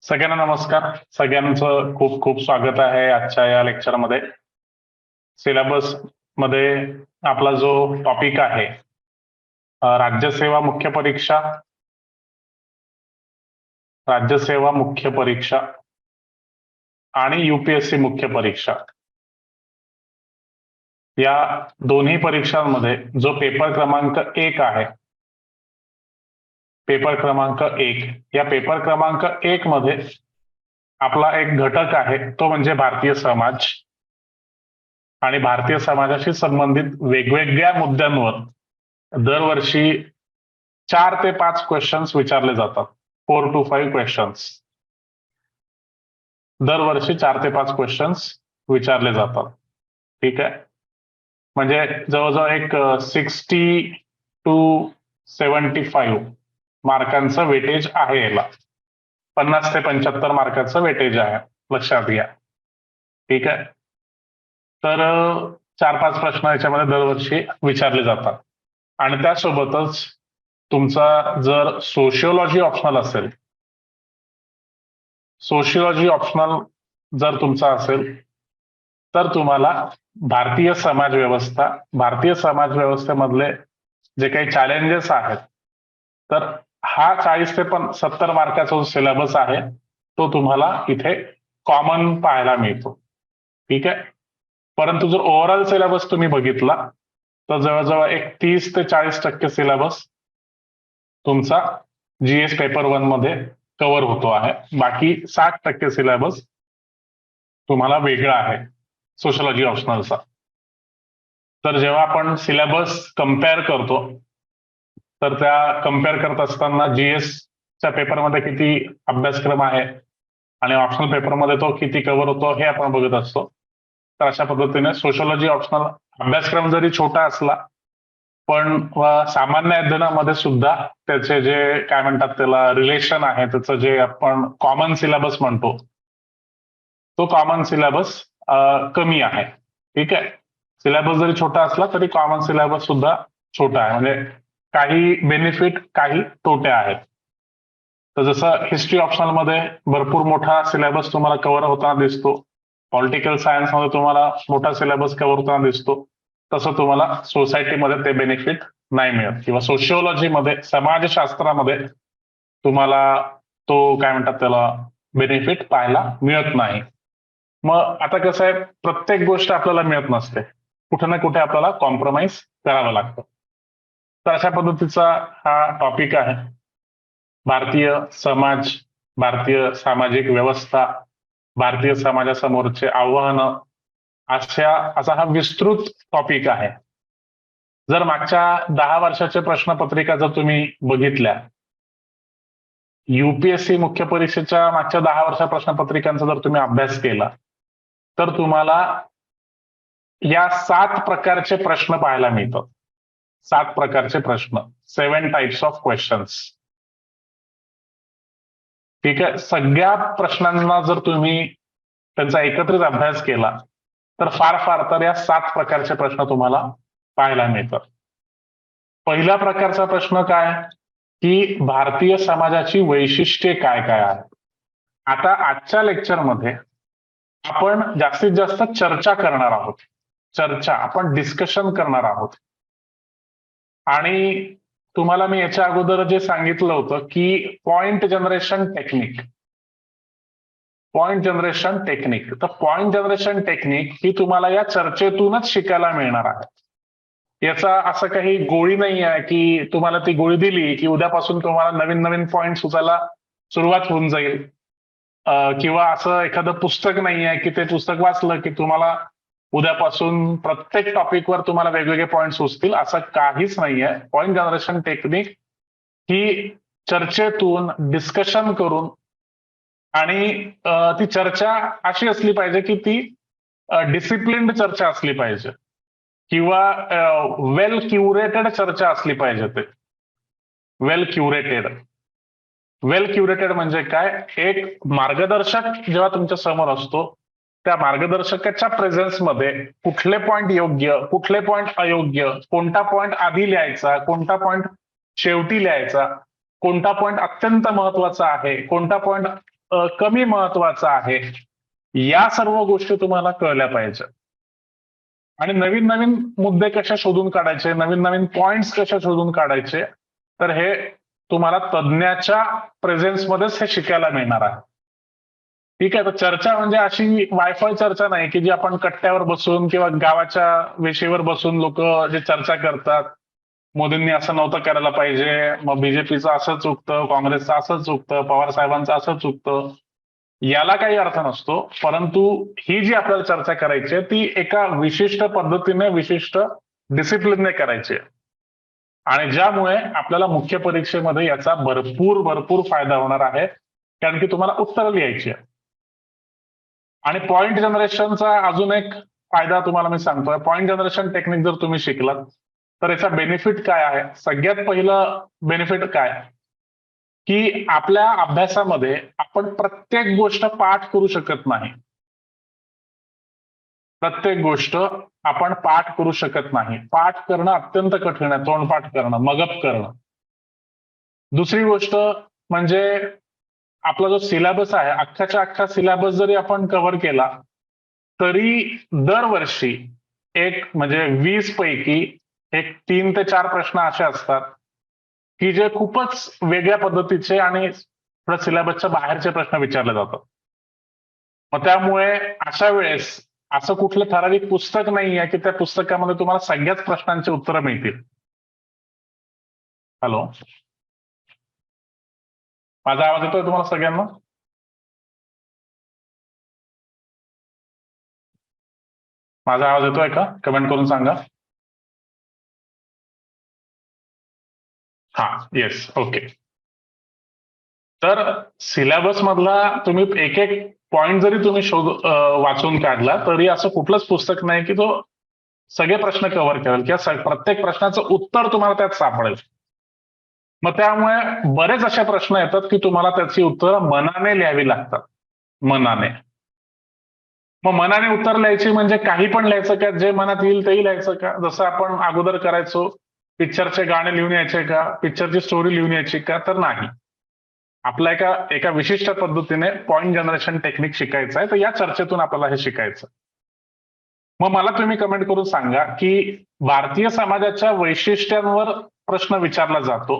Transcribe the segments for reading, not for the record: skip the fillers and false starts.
सगळ्यांना नमस्कार. सगळ्यांचं खूप खूप स्वागत आहे आजच्या या लेक्चरमध्ये. सिलेबस मध्ये आपला जो टॉपिक आहे राज्यसेवा मुख्य परीक्षा, राज्यसेवा मुख्य परीक्षा आणि यूपीएससी मुख्य परीक्षा या दोन्ही परीक्षांमध्ये जो पेपर क्रमांक 1 आहे, पेपर क्रमांक 1, या पेपर क्रमांक 1 मध्ये आपला एक घटक आहे तो म्हणजे भारतीय समाज. आणि भारतीय समाजाशी संबंधित वेगवेगळ्या मुद्द्यांवर दरवर्षी 4 ते 5 क्वेश्चन्स विचारले जातात. 4 to 5 क्वेश्चन्स दरवर्षी 4 ते 5 क्वेश्चन्स विचारले जातात. ठीक आहे, म्हणजे जवळजवळ एक 60 to 75 मार्कांचं वेटेज आहे. याला 50 ते 75 मार्कांचं वेटेज आहे, लक्षात घ्या. ठीक आहे, तर 4-5 प्रश्न याच्यामध्ये दरवर्षी विचारले जातात. आणि त्यासोबतच तुमचा जर सोशिओलॉजी ऑप्शनल असेल, सोशिओलॉजी ऑप्शनल जर तुमचा असेल तर तुम्हाला भारतीय समाज व्यवस्था, भारतीय समाज व्यवस्थेमधले जे काही चॅलेंजेस आहेत, तर हा 40 ते 70 मार्काचा जो सिलेबस आहे तो तुम्हाला इथे कॉमन पाहायला मिळतो. ठीक आहे, परंतु जर ओव्हरऑल सिलेबस तुम्ही बघितला तर जवळजवळ एक 30 ते 40% सिलेबस तुमचा जीएस पेपर 1 मध्ये कव्हर होतो आहे. बाकी 60% सिलेबस तुम्हाला वेगळा आहे सोशिओलॉजी ऑप्शनलचा. तर जेव्हा आपण सिलेबस कम्पेअर करतो तर त्या कम्पेअर करत असताना जीएसच्या पेपरमध्ये किती अभ्यासक्रम आहे आणि ऑप्शनल पेपरमध्ये तो किती कव्हर होतो हे आपण बघत असतो. तर अशा पद्धतीने सोशिओलॉजी ऑप्शनल अभ्यासक्रम जरी छोटा असला पण सामान्य अध्ययनामध्ये सुद्धा त्याचे जे काय म्हणतात त्याला रिलेशन आहे, त्याचं जे आपण कॉमन सिलेबस म्हणतो तो कॉमन सिलेबस कमी आहे. ठीक आहे, सिलेबस जरी छोटा असला तरी कॉमन सिलेबस सुद्धा छोटा आहे, म्हणजे काही बेनिफिट काही तोटे आहेत. तर जसं हिस्ट्री ऑप्शनल मध्ये भरपूर मोठा सिलेबस तुम्हाला कव्हर होताना दिसतो, पॉलिटिकल सायन्स मध्ये तुम्हाला मोठा सिलेबस कव्हर होताना दिसतो, तसं तुम्हाला सोसायटीमध्ये ते बेनिफिट नाही मिळत, किंवा सोशिओलॉजीमध्ये, समाजशास्त्रामध्ये तुम्हाला तो काय म्हणतात त्याला बेनिफिट पाहायला मिळत नाही. मग आता कसं आहे, प्रत्येक गोष्ट आपल्याला मिळत नसते, कुठे ना कुठे आपल्याला कॉम्प्रोमाइज करावं लागतं. तर अशा पद्धतीचा हा टॉपिक आहे, भारतीय समाज, भारतीय सामाजिक व्यवस्था, भारतीय समाजासमोरचे आव्हानं, असा हा विस्तृत टॉपिक आहे. जर मागच्या 10 वर्षाच्या प्रश्नपत्रिका जर तुम्ही बघितल्या, यूपीएससी मुख्य परीक्षेच्या मागच्या 10 वर्षा प्रश्नपत्रिकांचा जर तुम्ही अभ्यास केला तर तुम्हाला या 7 प्रकारचे प्रश्न पाहायला मिळतात. 7 प्रकारचे प्रश्न, 7 टाइप्स ऑफ क्वेश्चन्स. ठीक आहे, सगळ्या प्रश्नांना जर तुम्ही त्यांचा एकत्रित अभ्यास केला तर फार तर या 7 प्रकारचे प्रश्न तुम्हाला पाहायला मिळतात. पहिल्या प्रकारचा प्रश्न काय की भारतीय समाजाची वैशिष्ट्ये काय काय आहेत. आता आजच्या लेक्चरमध्ये आपण जास्तीत जास्त चर्चा करणार आहोत, आपण डिस्कशन करणार आहोत. आणि तुम्हाला मी याच्या अगोदर जे सांगितलं होतं की पॉइंट जनरेशन टेक्निक, तर पॉइंट जनरेशन टेक्निक ही तुम्हाला या चर्चेतूनच शिकायला मिळणार आहे. याचा असं काही गोळी नाही आहे की तुम्हाला ती गोळी दिली की उद्यापासून तुम्हाला नवीन नवीन पॉइंट सुचायला सुरुवात होऊन जाईल, किंवा असं एखादं पुस्तक नाही आहे की ते पुस्तक वाचलं की तुम्हाला उद्यापासून प्रत्येक टॉपिकवर तुम्हाला वेगवेगळे पॉइंट सुचतील, असं काहीच नाही आहे. पॉइंट जनरेशन टेक्निक ही चर्चेतून, डिस्कशन करून, आणि ती चर्चा अशी असली पाहिजे की ती डिसिप्लिन्ड चर्चा असली पाहिजे, किंवा वेल क्युरेटेड चर्चा असली पाहिजे. ते वेल क्युरेटेड म्हणजे काय, एक मार्गदर्शक जेव्हा तुमच्या समोर असतो त्या मार्गदर्शकाच्या प्रेझेन्समध्ये कुठले पॉइंट योग्य, कुठले पॉइंट अयोग्य, कोणता पॉइंट आधी लिहायचा, कोणता पॉइंट शेवटी लिहायचा, कोणता पॉइंट अत्यंत महत्वाचा आहे, कोणता पॉइंट कमी महत्वाचं आहे, या सर्व गोष्टी तुम्हाला कळल्या पाहिजे. आणि नवीन नवीन मुद्दे कशा शोधून काढायचे, नवीन नवीन पॉइंट्स कशा शोधून काढायचे, तर हे तुम्हाला तज्ज्ञाच्या प्रेझेन्समध्येच हे शिकायला मिळणार आहे. ठीक आहे. तर चर्चा म्हणजे अशी वायफाय चर्चा नाही की जी आपण कट्ट्यावर बसून किंवा गावाच्या वेशीवर बसून लोक जे चर्चा करतात, मोदींनी असं नव्हतं करायला पाहिजे, मग बीजेपीचं असं चुकतं, काँग्रेसचं असं चुकतं, पवार साहेबांचं असं चुकतं, याला काही अर्थ नसतो. परंतु ही जी आपल्याला चर्चा करायची आहे ती एका विशिष्ट पद्धतीने, विशिष्ट डिसिप्लिनने करायची आहे. आणि ज्यामुळे आपल्याला मुख्य परीक्षेमध्ये याचा भरपूर भरपूर फायदा होणार आहे, कारण की तुम्हाला उत्तरं लिहायची आहे. आणि पॉइंट जनरेशनचा अजून एक फायदा तुम्हाला मी सांगतोय. पॉइंट जनरेशन टेक्निक जर तुम्ही शिकलात तर याचा बेनिफिट काय आहे? सगळ्यात पहिलं बेनिफिट काय, की आपल्या अभ्यासामध्ये आपण प्रत्येक गोष्ट पाठ करू शकत नाही. प्रत्येक गोष्ट आपण पाठ करू शकत नाही. पाठ करणं अत्यंत कठीण आहे, तोंडपाठ करणं, मगप करणं. दुसरी गोष्ट म्हणजे आपला जो सिलेबस आहे, अख्खाच्या अख्खा सिलेबस जरी आपण कव्हर केला तरी दरवर्षी एक म्हणजे 20 पैकी एक 3 ते 4 प्रश्न असे असतात की जे खूपच वेगळ्या पद्धतीचे आणि सिलेबसच्या बाहेरचे प्रश्न विचारले जातात. मग त्यामुळे अशा वेळेस असं कुठलं ठराविक पुस्तक नाही आहे की त्या पुस्तकामध्ये तुम्हाला सगळ्याच प्रश्नांची उत्तरं मिळतील. हॅलो, माझा आवाज येतोय तुम्हाला सगळ्यांना? माझा आवाज येतोय का? कमेंट करून सांगा. हा, येस, ओके. तर सिलेबस मधला तुम्ही एक एक पॉइंट जरी तुम्ही वाचून काढला तरी असं कुठलंच पुस्तक नाही की तो सगळे प्रश्न कव्हर करेल किंवा प्रत्येक प्रश्नाचं उत्तर तुम्हाला त्यात सापडेल. मग त्यामुळे बरेच असे प्रश्न येतात की तुम्हाला त्याची उत्तरं मनाने लिहावी लागतात. मनाने. मग मनाने उत्तर लिहायची म्हणजे काही पण लिहायचं का? जे मनात येईल तेही लिहायचं का? जसं आपण अगोदर करायचो, पिक्चरचे गाणे लिहून यायचे का? पिक्चरची स्टोरी लिहून यायची का? तर नाही. आपल्या एका एका विशिष्ट पद्धतीने पॉइंट जनरेशन टेक्निक शिकायचं आहे, तर या चर्चेतून आपल्याला हे शिकायचं. मग मला तुम्ही कमेंट करून सांगा की भारतीय समाजाच्या वैशिष्ट्यांवर प्रश्न विचारला जातो,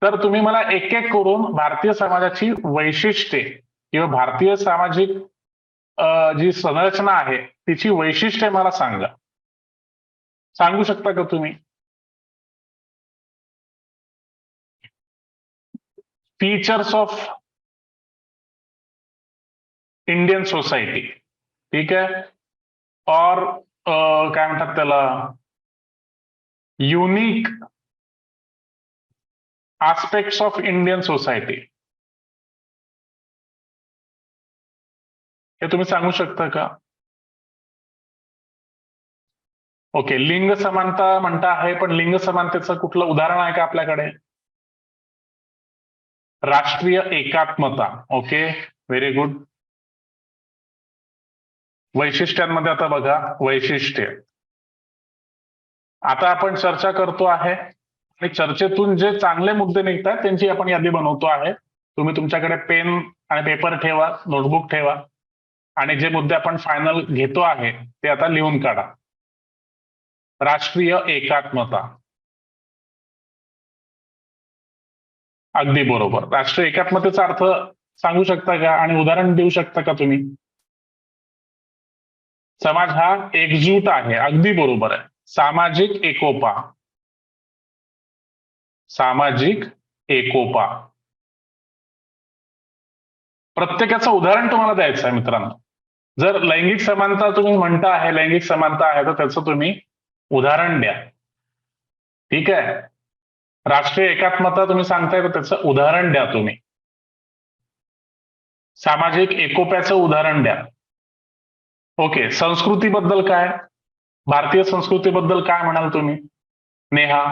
तर तुम्ही मला एक एक करून भारतीय समाजाची वैशिष्ट्ये किंवा भारतीय सामाजिक जी संरचना आहे तिची वैशिष्ट्ये मला सांगा. सांगू शकता का तुम्ही? फीचर्स ऑफ इंडियन सोसायटी, ठीक आहे, और काय म्हणतात त्याला, unique aspects of Indian society, हे तुम्ही सांगू शकता का? ओके. लिंग समानता म्हणता आहे, पण लिंग समानतेचं कुठलं उदाहरण आहे का आपल्याकडे? राष्ट्रीय एकात्मता. Okay, very good. वैशिष्ट्यांमध्ये आता बघा, वैशिष्ट्य. आता आपण चर्चा करतो आहे आणि चर्चेतून जे चांगले मुद्दे निघतात त्यांची आपण यादी बनवतो आहे. तुम्ही तुमच्याकडे पेन आणि पेपर ठेवा, नोटबुक ठेवा आणि जे मुद्दे आपण फायनल घेतो आहे ते आता लिहून काढा. राष्ट्रीय एकात्मता. अगदी बरोबर. राष्ट्रीय एकात्मतेचा अर्थ सांगू शकता का आणि उदाहरण देऊ शकता का तुम्ही? समाज हा एकजूट आहे. अगदी बरोबर आहे. सामाजिक एकोपा. सामाजिक एकोपा. प्रत्येकाचं उदाहरण तुम्हाला द्यायचं आहे मित्रांनो. जर लैंगिक समानता तुम्ही म्हणता आहे, लैंगिक समानता आहे, तर त्याचं तुम्ही उदाहरण द्या. ठीक आहे. राष्ट्रीय एकात्मता तुम्ही सांगताय तर त्याचं उदाहरण द्या तुम्ही. सामाजिक एकोप्याचं उदाहरण द्या. ओके. संस्कृतीबद्दल काय? भारतीय संस्कृतीबद्दल काय म्हणाल तुम्ही नेहा?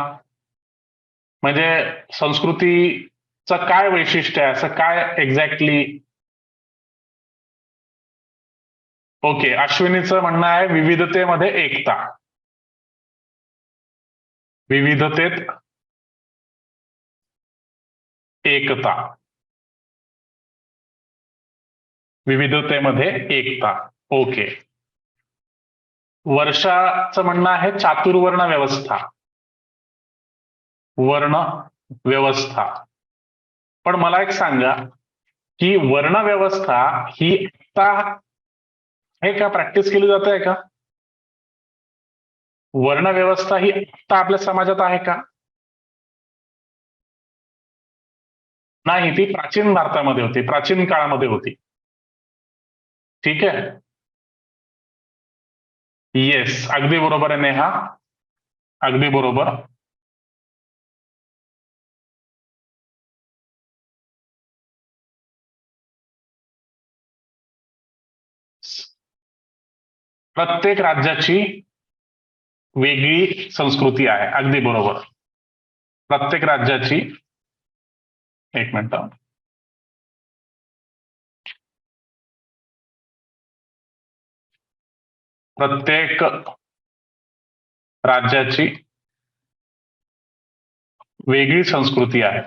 म्हणजे संस्कृतीचं काय वैशिष्ट्य आहे, असं काय एक्झॅक्टली? ओके. अश्विनीचं म्हणणं आहे विविधतेमध्ये एकता. विविधतेत एकता. विविधतेमध्ये एकता. ओके. वर्षाचं म्हणणं आहे चातुर्वर्ण व्यवस्था. वर्ण व्यवस्था. पण मला एक सांगा की वर्ण व्यवस्था ही आता आहे का, प्रॅक्टिस केली जाते आहे का? वर्ण व्यवस्था ही आता आपल्या समाजात आहे का? नाही, ती प्राचीन भारतामध्ये होती, प्राचीन काळामध्ये होती. ठीक आहे. येस, अगदी बरोबर आहे नेहा, अगदी बरोबर. प्रत्येक राज्याची वेगळी संस्कृती आहे, अगदी बरोबर. प्रत्येक राज्याची, एक मिनिट, प्रत्येक राज्याची वेगळी संस्कृती आहे,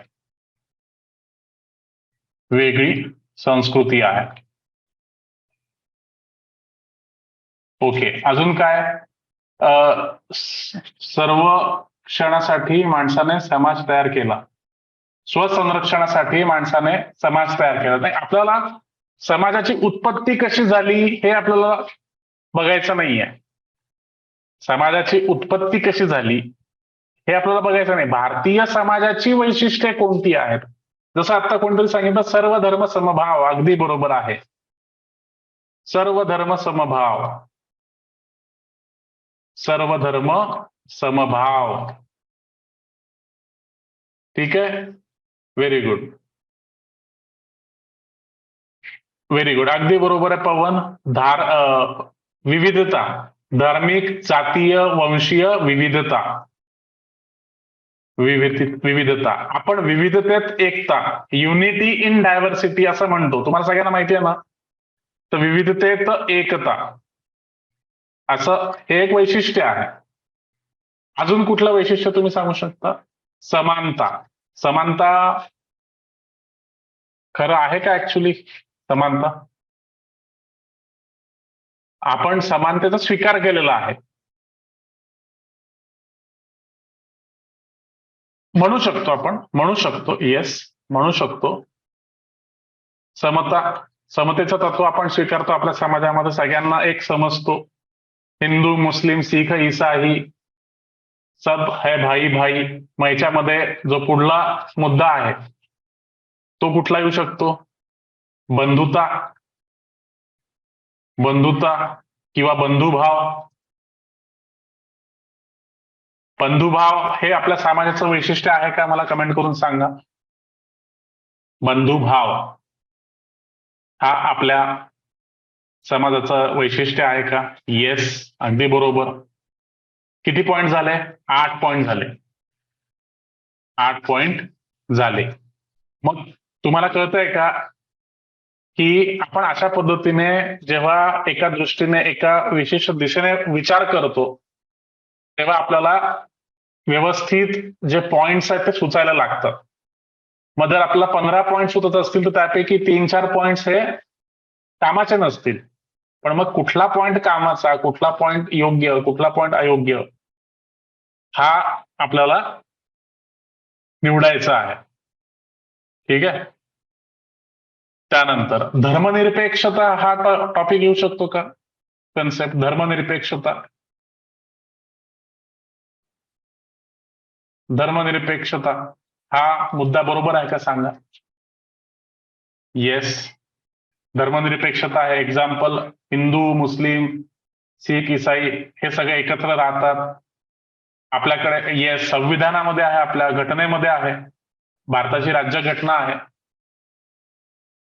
वेगळी संस्कृती आहे. ओके, अजून काय? सर्व क्षणासाठी माणसाने समाज तयार केला. स्वसंरक्षणासाठी माणसाने समाज तयार केला. नाही, आपल्याला समाजाची उत्पत्ती कशी झाली हे आपल्याला बघायचं नाहीये. समाजाची उत्पत्ती कशी झाली हे आपल्याला बघायचं नाही. भारतीय समाजाची वैशिष्ट्ये कोणती आहेत? जसं आता कोणतरी सांगितलं सर्व धर्म समभाव, अगदी बरोबर आहे. सर्व धर्म समभाव, सर्व धर्म समभाव. ठीक आहे, व्हेरी गुड, व्हेरी गुड, अगदी बरोबर आहे पवन. विविधता, धार्मिक, जातीय, वंशीय विविधता, विविधता. आपण विविधतेत एकता, युनिटी इन डायव्हर्सिटी असं म्हणतो. तुम्हाला सगळ्यांना माहिती आहे ना? तर विविधतेत एकता असं हे एक वैशिष्ट्य आहे. अजून कुठलं वैशिष्ट्य तुम्ही सांगू शकता? समानता. समानता खरं आहे का ऍक्च्युली? समानता, आपण समानतेचा स्वीकार केलेला आहे, म्हणू शकतो, आपण म्हणू शकतो. येस, म्हणू शकतो. समता, समतेचं तत्व आपण स्वीकारतो आपल्या समाजामध्ये, सगळ्यांना एक समजतो. हिंदू, मुस्लिम, शीख, ईसाई सब है भाई भाई. मग याच्यामध्ये जो पुढला मुद्दा आहे तो कुठला येऊ शकतो? बंधुता, बंधुता किंवा बंधुभाव. बंधुभाव हे आपल्या समाजाचं वैशिष्ट्य आहे का? मला कमेंट करून सांगा. बंधुभाव हा आपल्या समाजाचं वैशिष्ट्य आहे का? येस, अगदी बरोबर. किती पॉइंट झाले? 8 पॉइंट झाले, 8 पॉइंट झाले. मग तुम्हाला कळतंय का की आपण अशा पद्धतीने जेव्हा एका दृष्टीने एका विशिष्ट दिशेने विचार करतो तेव्हा आपल्याला व्यवस्थित जे पॉइंट्स आहेत ते सुचायला लागतात. मग जर आपल्याला 15 पॉइंट सुचत असतील तर त्यापैकी 3-4 पॉइंट्स हे कामाचे नसतील. पण मग कुठला पॉइंट कामाचा, कुठला पॉइंट योग्य, कुठला पॉइंट अयोग्य हा आपल्याला निवडायचा आहे. ठीक आहे. त्यानंतर धर्मनिरपेक्षता हा टॉपिक येऊ शकतो का? कन्सेप्ट धर्मनिरपेक्षता. धर्मनिरपेक्षता हा मुद्दा बरोबर आहे का सांगा? येस, धर्मनिरपेक्षता आहे. एक्झाम्पल, हिंदू, मुस्लिम, शीख, ईसाई हे सगळे एकत्र राहतात. आपल्याकडे येस, संविधानामध्ये आहे, आपल्या घटनेमध्ये आहे. भारताची राज्यघटना आहे.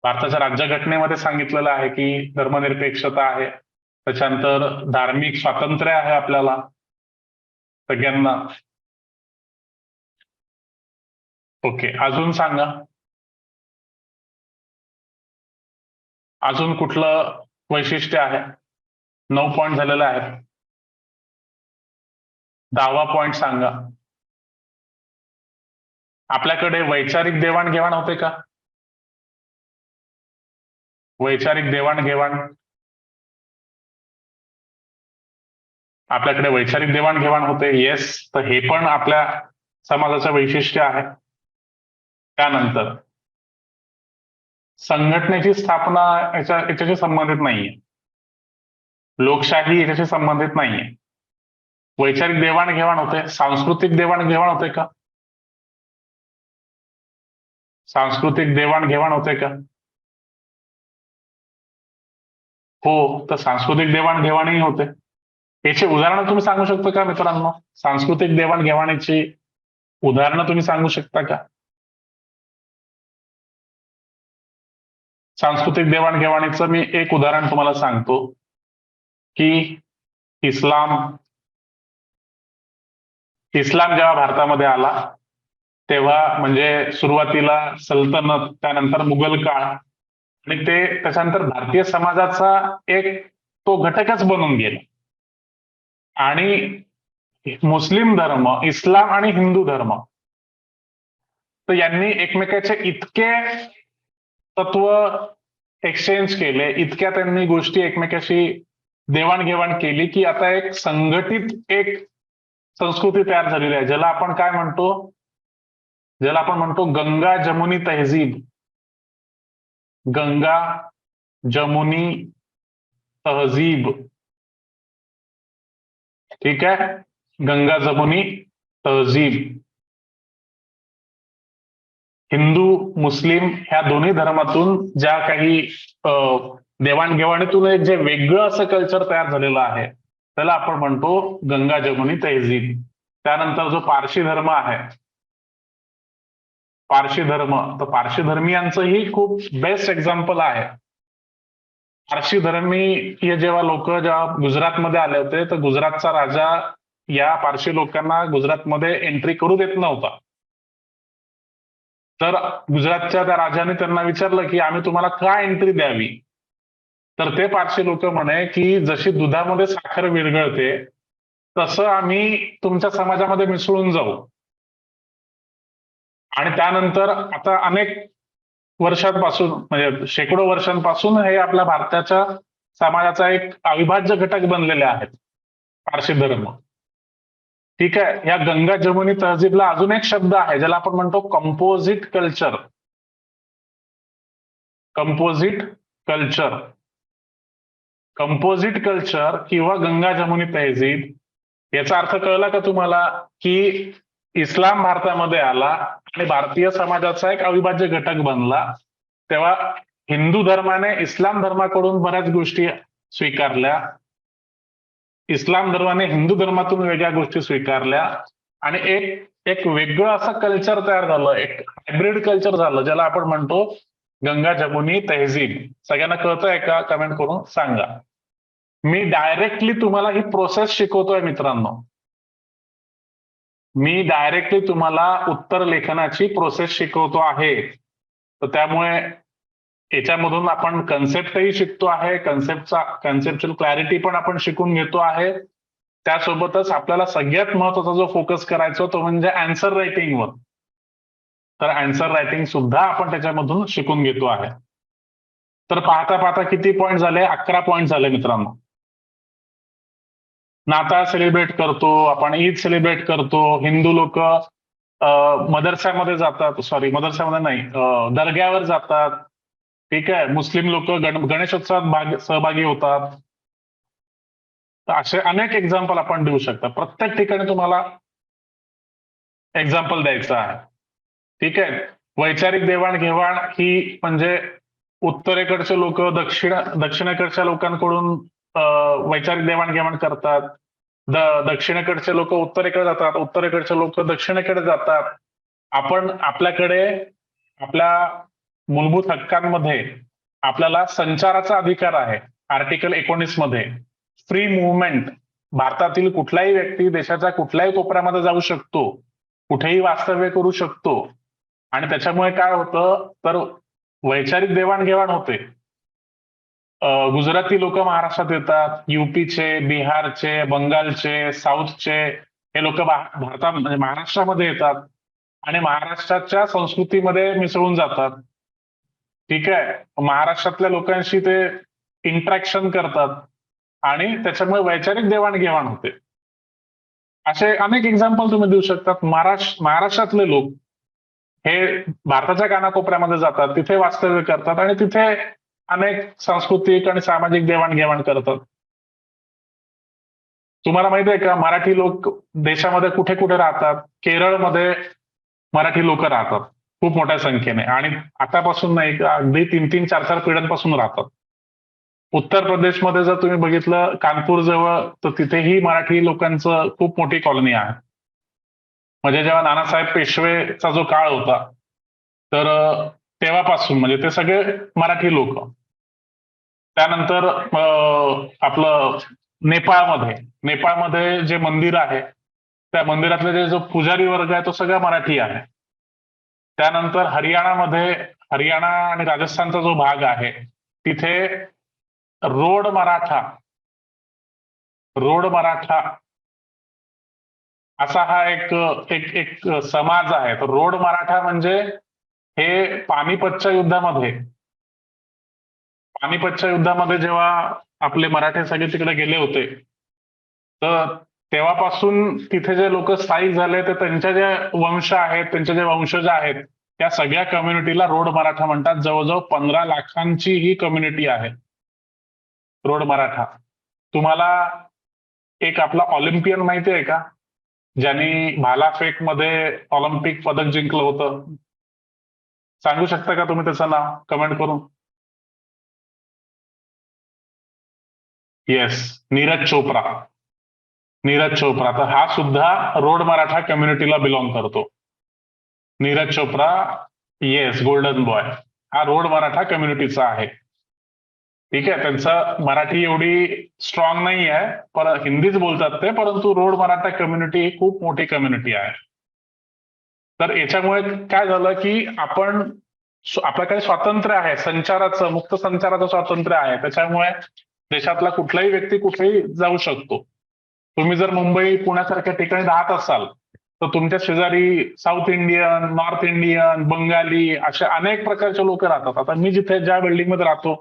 भारताच्या राज्यघटनेमध्ये सांगितलेलं आहे की धर्मनिरपेक्षता आहे. त्याच्यानंतर धार्मिक स्वातंत्र्य आहे आपल्याला सगळ्यांना. ओके, अजून सांगा. अजून कुठलं वैशिष्ट्य आहे? 9 पॉइंट झालेले आहेत. 10वा पॉइंट सांगा. आपल्याकडे वैचारिक देवाणघेवाण होते का? वैचारिक देवाणघेवाण, आपल्याकडे वैचारिक देवाणघेवाण होते. येस, तर हे पण आपल्या समाजाचं वैशिष्ट्य आहे. त्यानंतर संघटनेची स्थापना याच्याशी संबंधित नाहीये. लोकशाही याच्याशी संबंधित नाहीये. वैचारिक देवाणघेवाण होते. सांस्कृतिक देवाणघेवाण होते का? सांस्कृतिक देवाणघेवाण होते का? हो, तर सांस्कृतिक देवाणघेवाणही होते. याची उदाहरणं तुम्ही सांगू शकता का मित्रांनो? सांस्कृतिक देवाणघेवाणीची उदाहरणं तुम्ही सांगू शकता का? सांस्कृतिक देवाणघेवाणीचं मी एक उदाहरण तुम्हाला सांगतो की इस्लाम इस्लाम जेव्हा भारतामध्ये आला तेव्हा म्हणजे सुरुवातीला सल्तनत, त्यानंतर मुघल काळ आणि ते त्याच्यानंतर भारतीय समाजाचा एक तो घटकच बनून गेला. आणि मुस्लिम धर्म, इस्लाम आणि हिंदू धर्म, तर यांनी एकमेकाचे इतके तत्व एक्सचेंज केले, इतक्या त्यांनी गोष्टी एकमेकाशी देवाणघेवाण केली की आता एक संघटित एक संस्कृती तयार झालेली आहे, ज्याला आपण काय म्हणतो, ज्याला आपण म्हणतो गंगा जमुनी तहजीब. गंगा जमुनी तहजीब, ठीक आहे, गंगा जमुनी तहजीब. हिंदू मुस्लिम ह्या दोन्ही धर्मातून ज्या काही देवाणघेवाणीतून एक जे वेगळं असं कल्चर तयार झालेलं आहे त्याला आपण म्हणतो गंगा जमुनी तहजीब. त्यानंतर जो पारशी धर्म आहे, पारशी धर्म, तर पारशी धर्मीयांचंही खूप बेस्ट एक्झाम्पल आहे. पारशी धर्मीय जेव्हा गुजरातमध्ये आले होते तर गुजरातचा राजा या पारशी लोकांना गुजरातमध्ये एंट्री करू देत नव्हता. तर गुजरातच्या त्या राजाने त्यांना विचारलं की आम्ही तुम्हाला का एंट्री द्यावी, तर ते पारशी लोक म्हणे की जशी दुधामध्ये साखर विरघळते तसं आम्ही तुमच्या समाजामध्ये मिसळून जाऊ. आणि त्यानंतर आता अनेक वर्षांपासून म्हणजे शेकडो वर्षांपासून हे आपल्या भारताच्या समाजाचा एक अविभाज्य घटक बनलेले आहेत पारशी धर्म. ठीक आहे. या गंगा जमुनी तहजीबला अजून एक शब्द आहे ज्याला आपण म्हणतो composite culture. Composite culture, composite culture किंवा गंगा जमुनी तहजीब याचा अर्थ कळला का तुम्हाला? की इस्लाम भारतामध्ये आला आणि भारतीय समाजाचा एक अविभाज्य घटक बनला, तेव्हा हिंदू धर्माने इस्लाम धर्माकडून बऱ्याच गोष्टी स्वीकारल्या, इस्लाम धर्माने हिंदू धर्मातून वेगळ्या गोष्टी स्वीकारल्या आणि एक एक वेगळं असं कल्चर तयार झालं, एक हायब्रिड कल्चर झालं ज्याला आपण म्हणतो गंगा जमुनी तहजीब. सगळ्यांना कळतंय का? कमेंट करून सांगा. मी डायरेक्टली तुम्हाला ही प्रोसेस शिकवतोय मित्रांनो. मी डायरेक्टली तुम्हाला उत्तर लेखनाची प्रोसेस शिकवतो आहे. तर त्यामुळे याच्यामधून आपण कन्सेप्टही शिकतो आहे, कन्सेप्च्युअल क्लॅरिटी पण आपण शिकून घेतो आहे. त्यासोबतच आपल्याला सगळ्यात महत्वाचा जो फोकस करायचा तो म्हणजे आन्सर रायटिंगवर. तर आन्सर रायटिंग सुद्धा आपण त्याच्यामधून शिकून घेतो आहे. तर पाहता पाहता किती पॉईंट झाले? 11 पॉईंट झाले मित्रांनो. नाताळ सेलिब्रेट करतो आपण, ईद सेलिब्रेट करतो. हिंदू लोक मदरशामध्ये जातात, सॉरी मदरशामध्ये नाही, दर्ग्यावर जातात. ठीक आहे. मुस्लिम लोक गणेशोत्सवात सहभागी होतात. तर असे अनेक एक्झाम्पल आपण देऊ शकता. प्रत्येक ठिकाणी तुम्हाला एक्झाम्पल द्यायचं आहे. ठीक आहे. वैचारिक देवाणघेवाण ही म्हणजे उत्तरेकडचे लोक दक्षिणेकडच्या लोकांकडून वैचारिक देवाणघेवाण करतात. दक्षिणेकडचे लोक उत्तरेकडे जातात, उत्तरेकडचे लोक दक्षिणेकडे जातात. आपण आपल्याकडे आपल्या मूलभूत हक्कांमध्ये आपल्याला संचाराचा अधिकार आहे. आर्टिकल 19 मध्ये फ्री मुव्हमेंट, भारतातील कुठलाही व्यक्ती देशाच्या कुठल्याही कोपऱ्यामध्ये जाऊ शकतो, कुठेही वास्तव्य करू शकतो. आणि त्याच्यामुळे काय होतं, तर वैचारिक देवाणघेवाण होते. गुजराती लोक महाराष्ट्रात येतात, युपीचे, बिहारचे, बंगालचे, साऊथचे हे लोक भारतात म्हणजे महाराष्ट्रामध्ये येतात आणि महाराष्ट्राच्या संस्कृतीमध्ये मिसळून जातात. ठीक आहे, महाराष्ट्रातल्या लोकांशी ते इंटरॅक्शन करतात आणि त्याच्यामुळे वैचारिक देवाणघेवाण होते. असे अनेक एक्झाम्पल तुम्ही देऊ शकतात. महाराष्ट्रातले लोक हे भारताच्या कानाकोपऱ्यामध्ये जातात, तिथे वास्तव्य करतात आणि तिथे अनेक सांस्कृतिक आणि सामाजिक देवाणघेवाण करतात. तुम्हाला माहिती आहे का, मराठी लोक देशामध्ये कुठे कुठे राहतात? केरळमध्ये मराठी लोक राहतात खूप मोठ्या संख्येने, आणि आतापासून नाही, अगदी 3-3, 4-4 पिढ्यांपासून राहतात. उत्तर प्रदेशमध्ये जर तुम्ही बघितलं, कानपूर जवळ, तर तिथेही मराठी लोकांचं खूप मोठी कॉलनी आहे. म्हणजे जेव्हा नानासाहेब पेशवेचा जो काळ होता, तर तेव्हापासून म्हणजे ते सगळे मराठी लोक. त्यानंतर आपलं नेपाळमध्ये जे मंदिर आहे, त्या मंदिरातले जो पुजारी वर्ग आहे तो सगळा मराठी आहे. त्यानंतर हरियाणा आणि राजस्थानचा जो भाग आहे, तिथे रोड मराठा रोड मराठा असा हा एक एक एक समाज आहे. तर रोड मराठा म्हणजे हे पानिपतच्या युद्धामध्ये जेव्हा आपले मराठे सगळे तिकडे गेले होते, तर तेव्हापासून तिथे जे लोक स्थायिक झाले, ते त्यांच्या जे वंश आहेत, त्यांचे जे वंशज आहेत, त्या सगळ्या कम्युनिटीला रोड मराठा म्हणतात. जवळजवळ 15 लाखांची ही कम्युनिटी आहे रोड मराठा. तुम्हाला एक आपला ऑलिम्पियन माहिती आहे का, ज्यांनी भालाफेकमध्ये ऑलिम्पिक पदक जिंकलं होतं? सांगू शकता का तुम्ही त्याचं नाव कमेंट करून? येस, नीरज चोप्रा. नीरज चोप्रा, तर हा सुद्धा रोड मराठा कम्युनिटीला बिलॉंग करतो. Neeraj Chopra, yes, golden boy, हा रोड मराठा कम्युनिटीचा आहे. ठीक आहे, त्यांचं मराठी एवढी स्ट्रॉंग नाही आहे, पण हिंदीच बोलतात ते, परंतु रोड मराठा कम्युनिटी ही खूप मोठी कम्युनिटी आहे. तर याच्यामुळे काय झालं की आपल्याकडे स्वातंत्र्य आहे, संचाराचं, मुक्त संचाराचं स्वातंत्र्य आहे. त्याच्यामुळे देशातला कुठलाही व्यक्ती कुठेही जाऊ शकतो. तुम्ही जर मुंबई, पुण्यासारख्या ठिकाणी राहत असाल, तर तुमच्या शेजारी south Indian, north Indian, Bengali अशा अनेक प्रकारचे लोक राहतात. आता मी जिथे ज्या बिल्डिंगमध्ये राहतो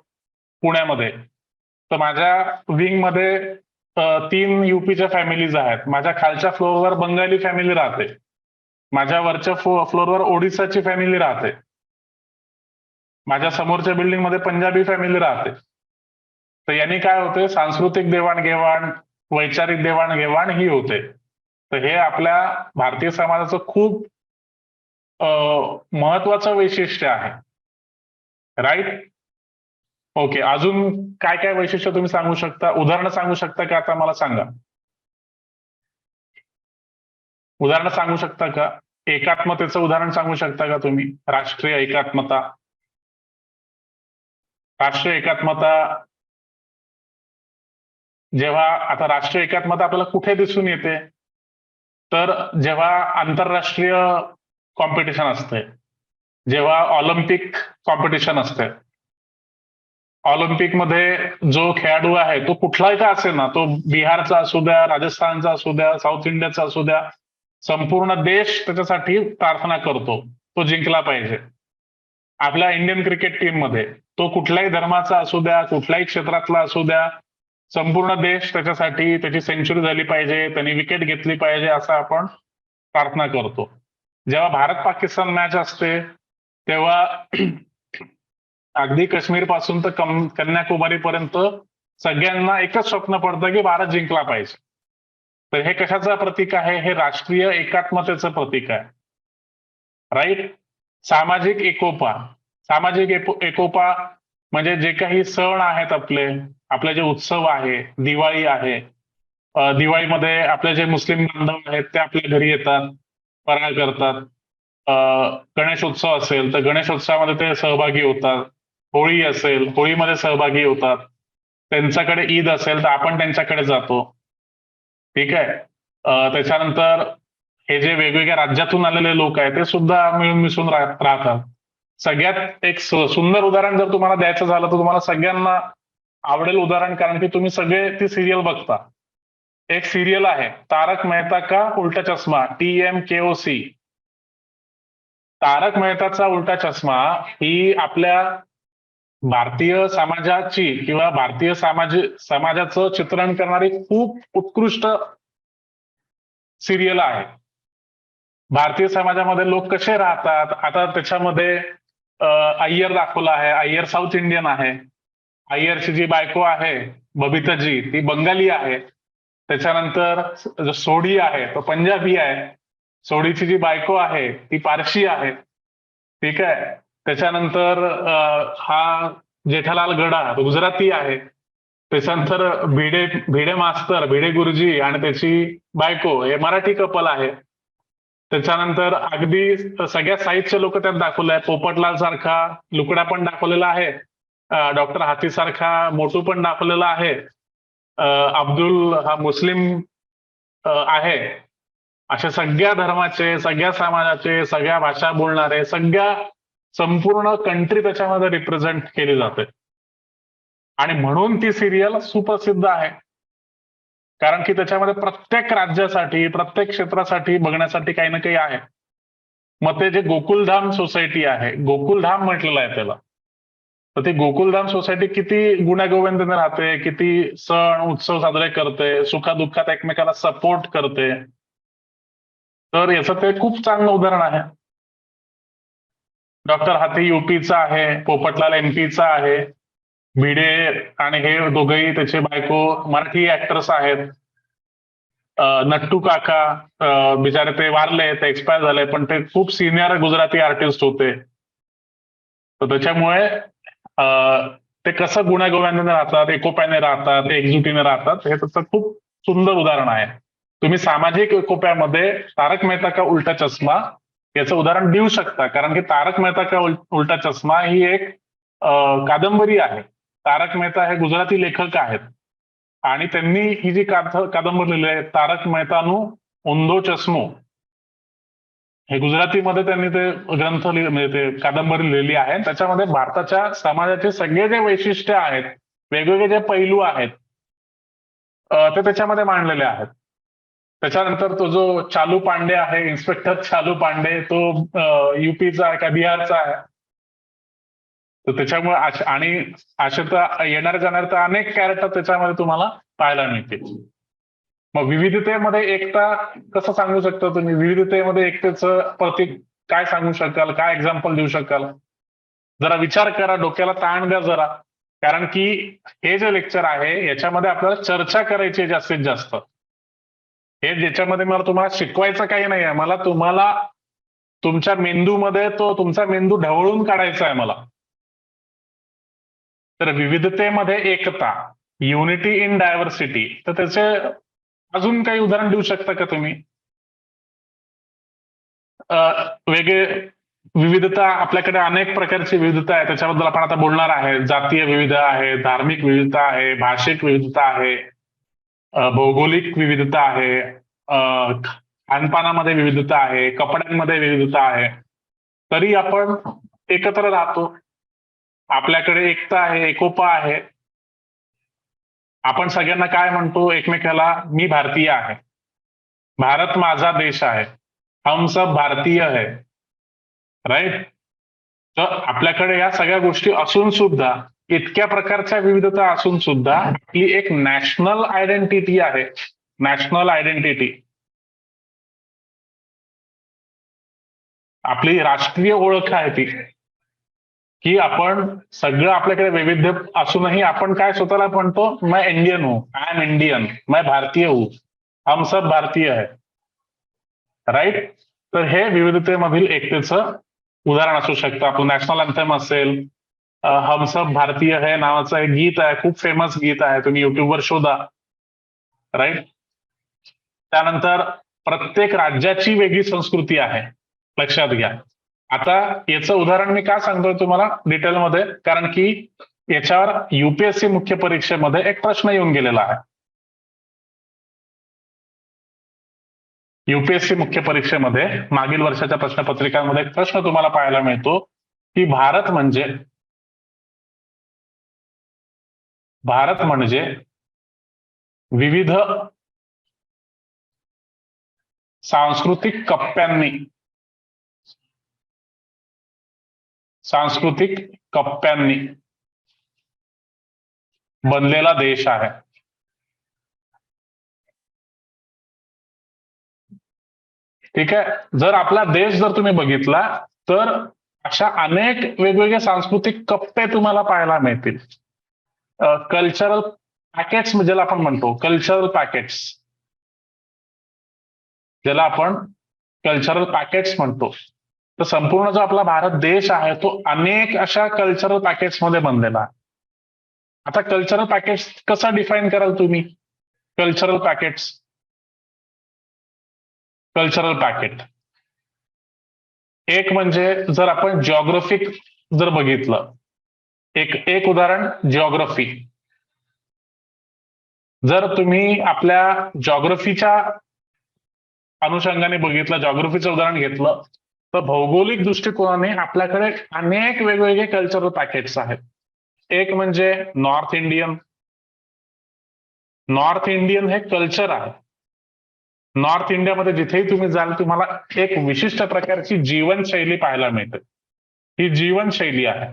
पुण्यामध्ये, तर माझ्या विंगमध्ये 3 युपीच्या फॅमिलीज आहेत. माझ्या खालच्या फ्लोअरवर बंगाली फॅमिली राहते. माझ्या वरच्या फ्लोअरवर ओडिसाची फॅमिली राहते. माझ्या समोरच्या बिल्डिंगमध्ये पंजाबी फॅमिली राहते. तर यांनी काय होते, सांस्कृतिक देवाणघेवाण, वैचारिक देवाणघेवाण ही होते. तर हे आपल्या भारतीय समाजाचं खूप महत्वाचं वैशिष्ट्य आहे. राईट? ओके, अजून काय काय वैशिष्ट्य तुम्ही सांगू शकता? उदाहरणं सांगू शकता का? आता मला सांगा, उदाहरणं सांगू शकता का? एकात्मतेचं उदाहरण सांगू शकता का तुम्ही? राष्ट्रीय एकात्मता. राष्ट्रीय एकात्मता जेव्हा, आता राष्ट्रीय एकात्मता आपल्याला कुठे दिसून येते? तर जेव्हा आंतरराष्ट्रीय कॉम्पिटिशन असते, जेव्हा ऑलिम्पिक कॉम्पिटिशन असते, ऑलिम्पिकमध्ये जो खेळाडू आहे तो कुठलाही का असेल ना, तो बिहारचा असू द्या, राजस्थानचा असू द्या, साऊथ इंडियाचा असू द्या, संपूर्ण देश त्याच्यासाठी प्रार्थना करतो, तो जिंकला पाहिजे. आपल्या इंडियन क्रिकेट टीम मध्ये तो कुठल्याही धर्माचा असू द्या, कुठल्याही क्षेत्रातला असू द्या, संपूर्ण देश त्याच्यासाठी, त्याची सेंचुरी झाली पाहिजे, त्यांनी विकेट घेतली पाहिजे, असं आपण प्रार्थना करतो. जेव्हा भारत पाकिस्तान मॅच असते, तेव्हा अगदी काश्मीर पासून तर कन्याकुमारी पर्यंत सगळ्यांना एकच स्वप्न पडतं की भारत जिंकला पाहिजे. तर हे कशाचं प्रतीक आहे? हे राष्ट्रीय एकात्मतेचं प्रतीक आहे. राईट? सामाजिक एकोपा. सामाजिक एकोपा म्हणजे जे काही सण आहेत आपले जे उत्सव आहे, दिवाळी आहे, दिवाळीमध्ये आपले जे मुस्लिम बांधव आहेत ते आपल्या घरी येतात, फराळ करतात. गणेशोत्सव असेल तर गणेशोत्सवामध्ये ते सहभागी होतात. होळी असेल, होळीमध्ये सहभागी होतात. त्यांच्याकडे ईद असेल तर आपण त्यांच्याकडे जातो. ठीक आहे. त्याच्यानंतर हे जे वेगवेगळ्या राज्यातून आलेले लोक आहेत ते सुद्धा मिळून मिसळून राहतात. सगळ्यात एक सुंदर उदाहरण जर तुम्हाला द्यायचं झालं तर तुम्हाला सगळ्यांना आवडेल उदाहरण, कारण की तुम्ही सगळे ती सिरियल बघता. एक सिरियल आहे तारक मेहता का उल्टा चष्मा, TMKOC. तारक मेहताचा उलटा चष्मा ही आपल्या भारतीय समाजाची किंवा भारतीय समाजाचं चित्रण करणारी खूप उत्कृष्ट सिरियल आहे. भारतीय समाजामध्ये लोक कसे राहतात, आता त्याच्यामध्ये अय्यर दाखवला आहे. अय्यर साऊथ इंडियन आहे. अय्यरची जी बायको आहे बबिताजी, ती बंगाली आहे. त्याच्यानंतर जो सोडी आहे तो पंजाबी आहे. सोडीची जी बायको आहे ती पारशी आहे. ठीक आहे. त्याच्यानंतर हा जेठालाल गडा तो गुजराती आहे. त्याच्यानंतर भिडे भिडे मास्तर, भिडे गुरुजी आणि त्याची बायको हे मराठी कपल आहे. त्याच्यानंतर अगदी सगळ्या साईजचे लोक त्यात दाखवले आहेत. पोपटलाल सारखा लुकडा पण दाखवलेला आहे. डॉक्टर हाथी सारखा मोटू पण दाखवलेला आहे. अब्दुल हा मुस्लिम आहे. अशा सगळ्या धर्माचे, सगळ्या समाजाचे, सगळ्या भाषा बोलणारे, सगळ्या संपूर्ण कंट्री त्याच्यामध्ये रिप्रेझेंट केली जाते. आणि म्हणून ती सिरियल सुप्रसिद्ध आहे. कारण की त्याच्यामध्ये प्रत्येक राज्यासाठी, प्रत्येक क्षेत्रासाठी बघण्यासाठी काही ना काही आहे. मग ते जे गोकुलधाम सोसायटी आहे, गोकुलधाम म्हटलेलं आहे त्याला. तर ती गोकुलधाम सोसायटी किती गुण्यागोविंदाने राहते, किती सण उत्सव साजरे करते, सुखादुःखात एकमेकाला सपोर्ट करते. तर याचं ते खूप चांगलं उदाहरण आहे. डॉक्टर हाथी युपीचा आहे, पोपटलाल एमपीचा आहे, भिडे आणि हे दोघंही त्याचे बायको मराठी ऍक्टर्स आहेत. नट्टू काका बिचारे ते वारले, ते एक्सपायर झाले, पण ते खूप सिनियर गुजराती आर्टिस्ट होते. तर त्याच्यामुळे ते कसं गुण्यागोविंदाने राहतात, एकोप्याने राहतात, एकजुटीने राहतात, हे त्याचं खूप सुंदर उदाहरण आहे. तुम्ही सामाजिक एकोप्यामध्ये तारक मेहता का उलटा चष्मा याचं उदाहरण देऊ शकता. कारण की तारक मेहता का उलटा चष्मा ही एक कादंबरी आहे. तारक मेहता हे गुजराती लेखक आहेत आणि त्यांनी ही जी कादंबरी लिहिली आहे, तारक मेहतानु उंधो चष्मो, हे गुजरातीमध्ये त्यांनी ते ग्रंथ म्हणजे ते कादंबरी लिहिली आहे. त्याच्यामध्ये भारताच्या समाजाचे सगळे जे वैशिष्ट्य आहेत, वेगवेगळे जे पैलू आहेत, ते त्याच्यामध्ये मांडलेले आहेत. त्याच्यानंतर तो जो चालू पांडे आहे, इन्स्पेक्टर चालू पांडे, तो युपीचा आहे का बिहारचा आहे. तर त्याच्यामुळे आणि असे तर येणारे जाणारे तर अनेक कॅरेक्टर त्याच्यामध्ये तुम्हाला पाहायला मिळतील. मग विविधतेमध्ये एकता कसं सांगू शकता तुम्ही? विविधतेमध्ये एकतेचं प्रतीक काय सांगू शकाल? काय एक्झाम्पल देऊ शकाल? जरा विचार करा, डोक्याला ताण द्या जरा. कारण की हे जे लेक्चर आहे याच्यामध्ये आपल्याला चर्चा करायची आहे जास्तीत जास्त. हे ज्याच्यामध्ये मला तुम्हाला शिकवायचं काही नाही आहे. मला तुम्हाला तुमच्या मेंदूमध्ये तो तुमचा मेंदू ढवळून काढायचा आहे मला. तर विविधतेमध्ये एकता, युनिटी इन डायव्हर्सिटी, तर त्याचे अजून काही उदाहरण देऊ शकता का तुम्ही? वेगळे विविधता, आपल्याकडे अनेक प्रकारची विविधता आहे, त्याच्याबद्दल आपण आता बोलणार आहे. जातीय विविधता आहे, धार्मिक विविधता आहे, भाषिक विविधता आहे, भौगोलिक विविधता आहे, खानपानामध्ये विविधता आहे, कपड्यांमध्ये विविधता आहे. तरी आपण एकत्र राहतो. आपल्याकडे एकता आहे, एकोपा आहे. आपण सगळ्यांना काय म्हणतो एकमेकाला? मी भारतीय आहे, भारत माझा देश आहे, हम सब भारतीय है, राईट. तर आपल्याकडे या सगळ्या गोष्टी असून सुद्धा, इतक्या प्रकारच्या विविधता असून सुद्धा आपली एक नॅशनल आयडेंटिटी आहे. नॅशनल आयडेंटिटी, आपली राष्ट्रीय ओळख आहे ती, की आपण सगळं आपल्याकडे वैविध्य असूनही आपण काय स्वतःला म्हणतो? मैं इंडियन हूं, आय एम इंडियन, मैं भारतीय हूं, हम सब भारतीय है, राईट. तर हे विविधतेमधील एकतेचं उदाहरण असू शकतं. आपलं नॅशनल अँथेम असेल, हम सब भारतीय है नावाचं एक गीत आहे, खूप फेमस गीत आहे, तुम्ही युट्यूबवर शोधा, राईट. त्यानंतर प्रत्येक राज्याची वेगळी संस्कृती आहे, लक्षात घ्या. आता याचं उदाहरण मी का सांगतोय तुम्हाला डिटेलमध्ये? कारण की याच्यावर युपीएससी मुख्य परीक्षेमध्ये एक प्रश्न येऊन गेलेला आहे. युपीएससी मुख्य परीक्षेमध्ये मागील वर्षाच्या प्रश्नपत्रिकांमध्ये एक प्रश्न तुम्हाला पाहायला मिळतो की भारत म्हणजे विविध सांस्कृतिक कप्प्यांनी बनलेला देश आहे. ठीक आहे. जर आपला देश जर तुम्ही बघितला तर अशा अनेक वेगवेगळे सांस्कृतिक कप्पे तुम्हाला पाहायला मिळतील. कल्चरल पॅकेट्स ज्याला आपण म्हणतो, कल्चरल पॅकेट्स, ज्याला आपण कल्चरल पॅकेट्स म्हणतो. तर संपूर्ण जो आपला भारत देश आहे तो अनेक अशा कल्चरल पॅकेट्स मध्ये बनलेला आहे. आता कल्चरल पॅकेट्स कसं डिफाईन कराल तुम्ही? कल्चरल पॅकेट्स, कल्चरल पॅकेट एक म्हणजे जर आपण जिओग्राफिक जर बघितलं, एक एक उदाहरण जिओग्राफी. जर तुम्ही आपल्या जिओग्राफीच्या अनुषंगाने बघितलं, जिओग्राफीचं उदाहरण घेतलं, तर भौगोलिक दृष्टिकोनाने आपल्याकडे अनेक वेगवेगळे कल्चरल पॅकेट्स आहेत. एक म्हणजे नॉर्थ इंडियन. नॉर्थ इंडियन हे कल्चर आहे. नॉर्थ इंडियामध्ये जिथेही तुम्ही जाल तुम्हाला एक विशिष्ट प्रकारची जीवनशैली पाहायला मिळते. ही जीवनशैली आहे,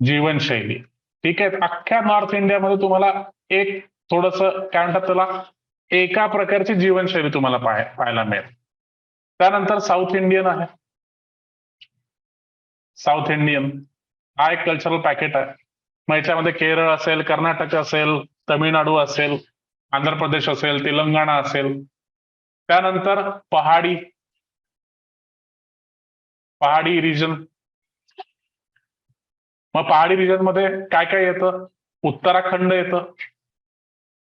जीवनशैली. ठीक आहे. अख्ख्या नॉर्थ इंडियामध्ये तुम्हाला एक थोडस काय म्हणतात त्याला, एका प्रकारची जीवनशैली तुम्हाला पाहायला मिळेल. त्यानंतर साऊथ इंडियन आहे. साऊथ इंडियन हा एक कल्चरल पॅकेट आहे. मग याच्यामध्ये केरळ असेल, कर्नाटक असेल, तमिळनाडू असेल, आंध्र प्रदेश असेल, तेलंगणा असेल. त्यानंतर पहाडी, पहाडी रिजन. मग पहाडी रिजन मध्ये काय काय येतं? उत्तराखंड येतं,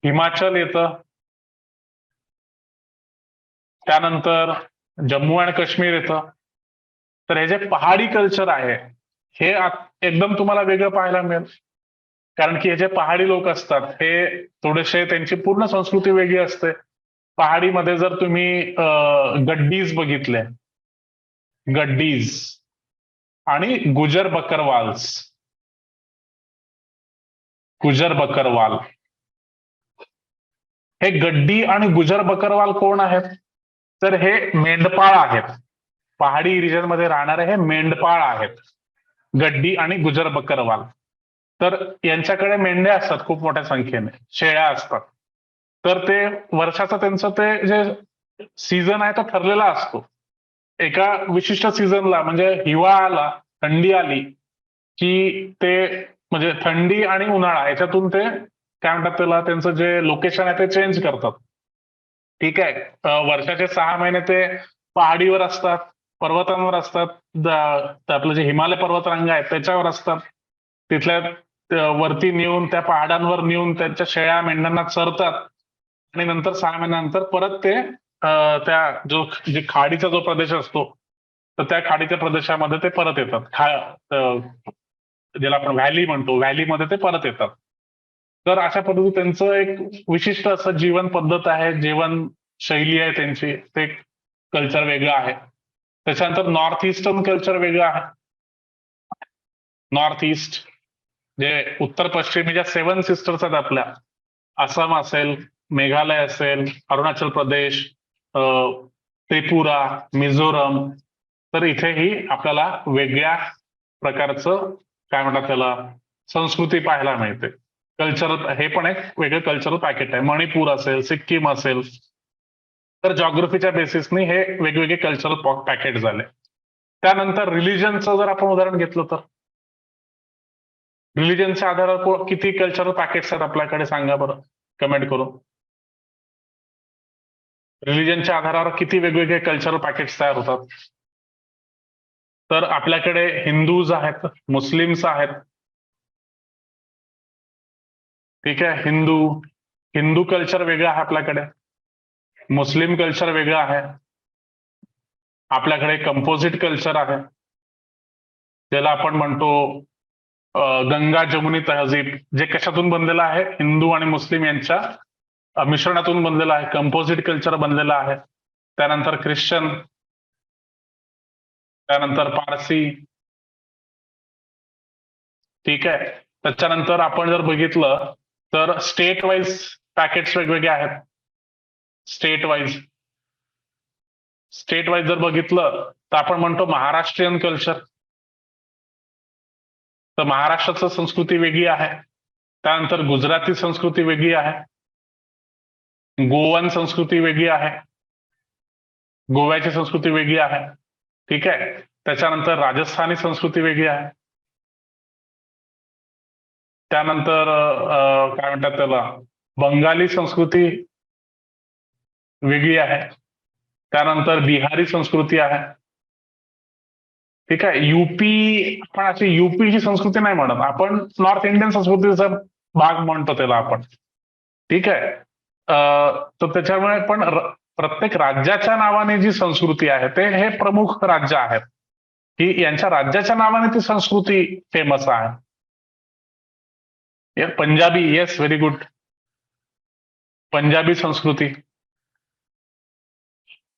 हिमाचल येतं, त्यानंतर जम्मू आणि काश्मीर येतं. तर हे जे पहाडी कल्चर आहे हे एकदम तुम्हाला वेगळं पाहायला मिळेल. कारण की हे जे पहाडी लोक असतात हे थोडेसे, त्यांची पूर्ण संस्कृती वेगळी असते. पहाडीमध्ये जर तुम्ही गड्डीज बघितले, गड्डीज आणि गुजर बकरवाल्स, गुजर बकरवाल. हे गड्डी आणि गुजर बकरवाल कोण आहेत? तर हे मेंढपाळ आहेत. पहाडी रिजन मध्ये राहणारे हे मेंढपाळ आहेत, गड्डी आणि गुजर बकरवाल. तर यांच्याकडे मेंढ्या असतात खूप मोठ्या संख्येने, शेळ्या असतात. तर ते वर्षाचा त्यांचं ते जे सीझन आहे तो ठरलेला असतो. एका विशिष्ट सीझनला म्हणजे हिवाळा आला, थंडी आली की ते म्हणजे थंडी आणि उन्हाळा याच्यातून ते काय म्हणतात त्याला, त्यांचं जे लोकेशन आहे ते चेंज करतात. ठीक आहे. वर्षाचे 6 महिने ते पहाडीवर असतात, पर्वतांवर असतात. आपलं जे हिमालय पर्वतरांग आहे त्याच्यावर असतात. तिथल्या वरती नेऊन त्या पहाडांवर नेऊन त्यांच्या शेळ्या मेंढ्यांना चरतात आणि नंतर 6 महिन्यानंतर परत ते त्या जे खाडीचा जो प्रदेश असतो तर त्या खाडीच्या प्रदेशामध्ये ते परत येतात. ज्याला आपण व्हॅली म्हणतो, व्हॅलीमध्ये ते परत येतात. तर अशा पद्धतीने त्यांचं एक विशिष्ट असं जीवन पद्धत आहे, जीवन शैली आहे त्यांची, ते कल्चर वेगळं आहे. त्याच्यानंतर नॉर्थ ईस्टर्न कल्चर वेगळं आहे. नॉर्थ ईस्ट जे उत्तर पश्चिमी ज्या 7 सिस्टर्स आहेत आपल्या, आसाम असेल, मेघालय असेल, अरुणाचल प्रदेश, त्रिपुरा, मिझोरम. तर इथेही आपल्याला वेगळ्या प्रकारचं काय म्हणतात त्याला, संस्कृती पाहायला मिळते. कल्चरल हे पण एक वेगळं कल्चरल पॅकेट आहे. मणिपूर असेल, सिक्कीम असेल. तर जॉग्रफीच्या बेसिसने हे वेगवेगळे कल्चरल पॅकेट झाले. त्यानंतर रिलिजनचं जर आपण उदाहरण घेतलं तर रिलिजनच्या आधारावर किती कल्चरल पॅकेट्स आहेत आपल्याकडे, सांगा बरं कमेंट करून. रिलिजनच्या आधारावर किती वेगवेगळे कल्चरल पॅकेट्स तयार होतात? तर आपल्याकडे हिंदूज आहेत, मुस्लिम्स आहेत. ठीक आहे. हिंदू, हिंदू कल्चर वेगळं आहे आपल्याकडे, मुस्लिम कल्चर वेगळं आहे. आपल्याकडे कंपोजिट कल्चर आहे, ज्याला आपण म्हणतो गंगा जमुनी तहजीब, जे कशातून बनलेलं आहे? हिंदू आणि मुस्लिम यांच्या मिश्रणातून बनलेलं आहे, कंपोजिट कल्चर बनलेलं आहे. त्यानंतर ख्रिश्चन, त्यानंतर पारसी. ठीक आहे. त्याच्यानंतर आपण जर बघितलं तर स्टेट वाईज पॅकेट्स वेगवेगळे आहेत. स्टेट वाईज, स्टेट वाईज जर बघितलं तर आपण म्हणतो महाराष्ट्रीयन कल्चर. तर महाराष्ट्राचं संस्कृती वेगळी आहे. त्यानंतर गुजराती संस्कृती वेगळी आहे, गोवन संस्कृती वेगळी आहे, गोव्याची संस्कृती वेगळी आहे. ठीक आहे. त्याच्यानंतर राजस्थानी संस्कृती वेगळी आहे. त्यानंतर काय म्हणतात त्याला, बंगाली संस्कृती वेगळी आहे. त्यानंतर बिहारी संस्कृती आहे. ठीक आहे. युपी, आपण अशी युपीची संस्कृती नाही म्हणत, आपण नॉर्थ इंडियन संस्कृतीचा भाग म्हणतो त्याला आपण. ठीक आहे. तर त्याच्यामुळे पण प्रत्येक राज्याच्या नावाने जी संस्कृती आहे ते हे प्रमुख राज्य आहेत की यांच्या राज्याच्या नावाने ती संस्कृती फेमस आहे. Punjabi, yes, very good. Punjabi संस्कृती,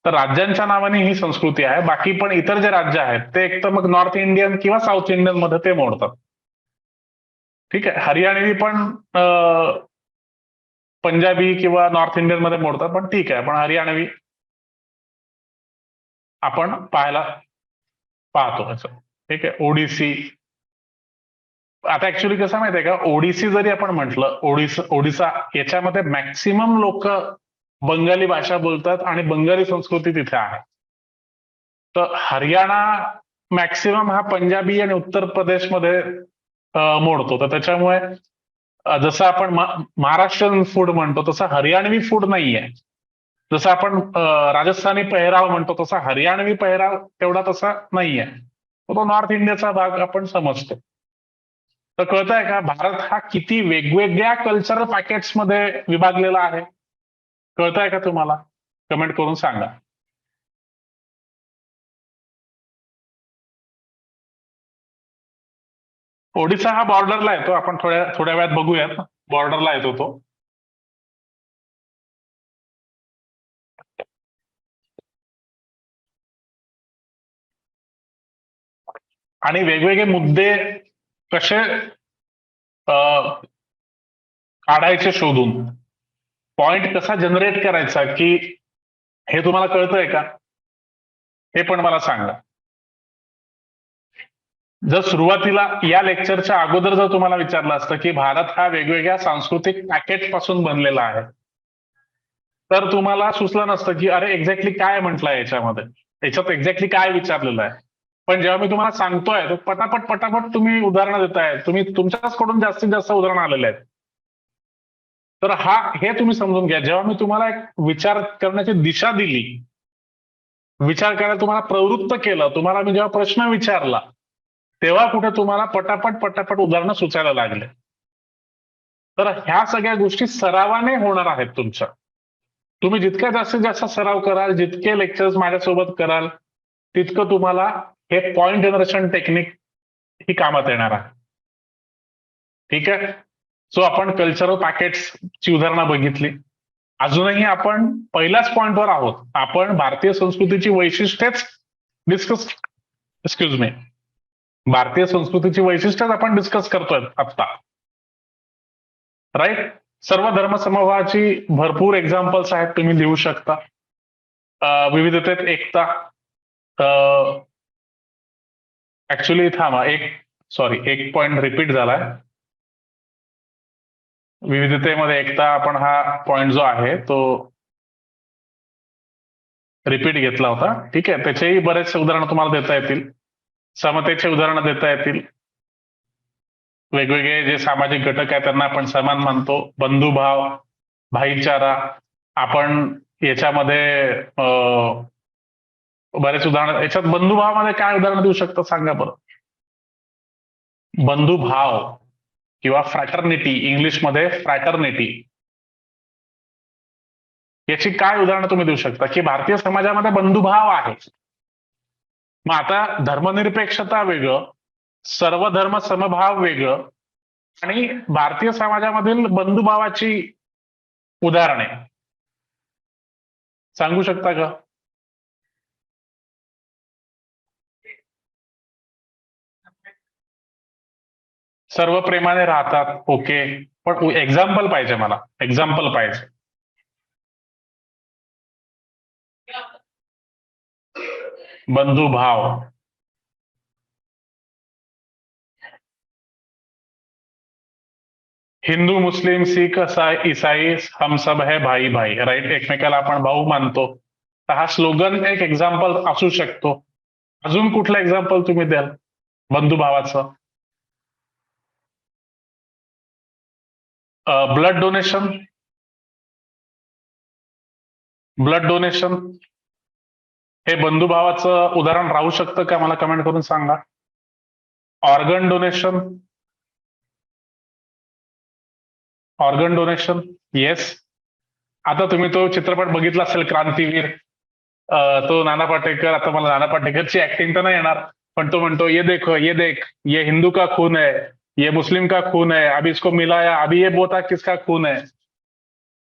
तर राज्यांच्या नावाने ही संस्कृती आहे. बाकी पण इतर जे राज्य आहेत ते एक तर मग नॉर्थ इंडियन किंवा साऊथ इंडियन मध्ये ते मोडतात. ठीक आहे. हरियाणवी पण पंजाबी किंवा नॉर्थ इंडियन मध्ये मोडतात, पण ठीक आहे, पण हरियाणवी आपण पाहतो असं. ठीक आहे. ओडिसी, आता ऍक्च्युली कसं माहितीये का, ओडिसी जरी आपण म्हटलं, ओडिसा याच्यामध्ये मॅक्सिमम लोक बंगाली भाषा बोलतात आणि बंगाली संस्कृती तिथे आहे. तर हरियाणा मॅक्सिमम हा पंजाबी आणि उत्तर प्रदेशमध्ये मोडतो. तर त्याच्यामुळे जसं आपण महाराष्ट्रीयन फूड म्हणतो तसं हरियाणवी फूड नाहीये. जसं आपण राजस्थानी पेहराव म्हणतो तसा हरियाणवी पेहराव तेवढा तसा नाहीये. तो नॉर्थ इंडियाचा भाग आपण समजतो. तर कळतंय का भारत हा किती वेगवेगळ्या कल्चरल पॅकेट्समध्ये विभागलेला आहे? कळतंय का तुम्हाला? कमेंट करून सांगा. ओडिसा हा बॉर्डरला येतो, आपण थोड्या वेळात बघूयात. बॉर्डरला येतो तो. आणि वेगवेगळे मुद्दे कसे काढायचे शोधून, पॉइंट कसा जनरेट करायचा, की हे तुम्हाला कळतंय का? हे पण मला सांगा. जर सुरुवातीला या लेक्चरच्या अगोदर जर तुम्हाला विचारलं असतं की भारत हा वेगवेगळ्या सांस्कृतिक पॅकेट पासून बनलेला आहे, तर तुम्हाला सुचलं नसतं की अरे एक्झॅक्टली काय म्हटलंय याच्यामध्ये, याच्यात एक्झॅक्टली काय विचारलेलं आहे. पण जेव्हा मी तुम्हाला सांगतोय तर पटापट तुम्ही उदाहरणं देताय, तुम्ही तुमच्याचकडून जास्तीत जास्त उदाहरणं आलेले आहेत. तर हे तुम्ही समजून घ्या, जेव्हा मी तुम्हाला एक विचार करण्याची दिशा दिली, विचार करायला तुम्हाला प्रवृत्त केलं, तुम्हाला मी जेव्हा प्रश्न विचारला, तेव्हा कुठे तुम्हाला पटापट उदाहरणं सुचायला लागले. तर ह्या सगळ्या गोष्टी सरावाने होणार आहेत तुमच्या. तुम्ही जितका जास्तीत जास्त सराव कराल, जितके लेक्चर्स माझ्यासोबत कराल, तितकं तुम्हाला हे पॉइंट जनरेशन टेक्निक ही कामात येणार आहे. ठीक आहे. सो आपण कल्चरल पॅकेट्सची उदाहरणं बघितली. अजूनही आपण पहिल्याच पॉइंटवर आहोत. आपण भारतीय संस्कृतीची वैशिष्ट्येच डिस्कस एक्सक्यूज मी भारतीय संस्कृतीची वैशिष्ट्यच आपण डिस्कस करतोय आत्ता. राईट. सर्व धर्मसमूहाची भरपूर एक्झाम्पल्स आहेत, तुम्ही लिहू शकता. विविधतेत एकता, ऍक्च्युली थांबा, एक पॉइंट रिपीट झालाय. विविधतेमध्ये एकता, आपण हा पॉइंट जो आहे तो रिपीट घेतला होता. ठीक आहे. त्याचेही बरेचसे उदाहरणं तुम्हाला देता येतील. समतेचे उदाहरणं देता येतील. वेगवेगळे जे सामाजिक घटक आहेत त्यांना आपण समान मानतो. बंधुभाव, भाईचारा, आपण याच्यामध्ये बरेच उदाहरणं, याच्यात बंधुभावामध्ये काय उदाहरणं देऊ शकता सांगा बरं. बंधुभाव किंवा फ्रॅटर्निटी, इंग्लिशमध्ये फ्रॅटर्निटी, याची काय उदाहरणं तुम्ही देऊ शकता की भारतीय समाजामध्ये बंधुभाव आहे. मग आता धर्मनिरपेक्षता वेगळं, सर्व धर्म समभाव वेगळं, आणि भारतीय समाजामधील बंधुभावाची उदाहरणे सांगू शकता का? सर्व प्रेमाने राहतात, ओके, पण एक्झाम्पल पाहिजे मला, एक्झाम्पल पाहिजे. बंधुभाव, हिंदू, मुस्लिम, सिख, ईसाई हम सब है भाई भाई, राईट. एकमेकाला आपण भाऊ मानतो. तर हा स्लोगन एक एक्झाम्पल असू शकतो. अजून कुठलं एक्झाम्पल तुम्ही द्याल बंधुभावाचं? Blood donation. ब्लड डोनेशन हे बंधुभावाचं उदाहरण राहू शकतं का? मला कमेंट करून सांगा. Organ donation. Organ donation yes. आता तुम्ही तो चित्रपट बघितला असेल क्रांतीवीर. तो नाना पाटेकर, आता मला नाना पाटेकरची ऍक्टिंग तर नाही येणार, पण तो म्हणतो ये देखो ये देख, ये हिंदू का खून है, ये मुस्लिम का खून है, अभी इसको मिलाया, अभी ये बोता किसका खून है.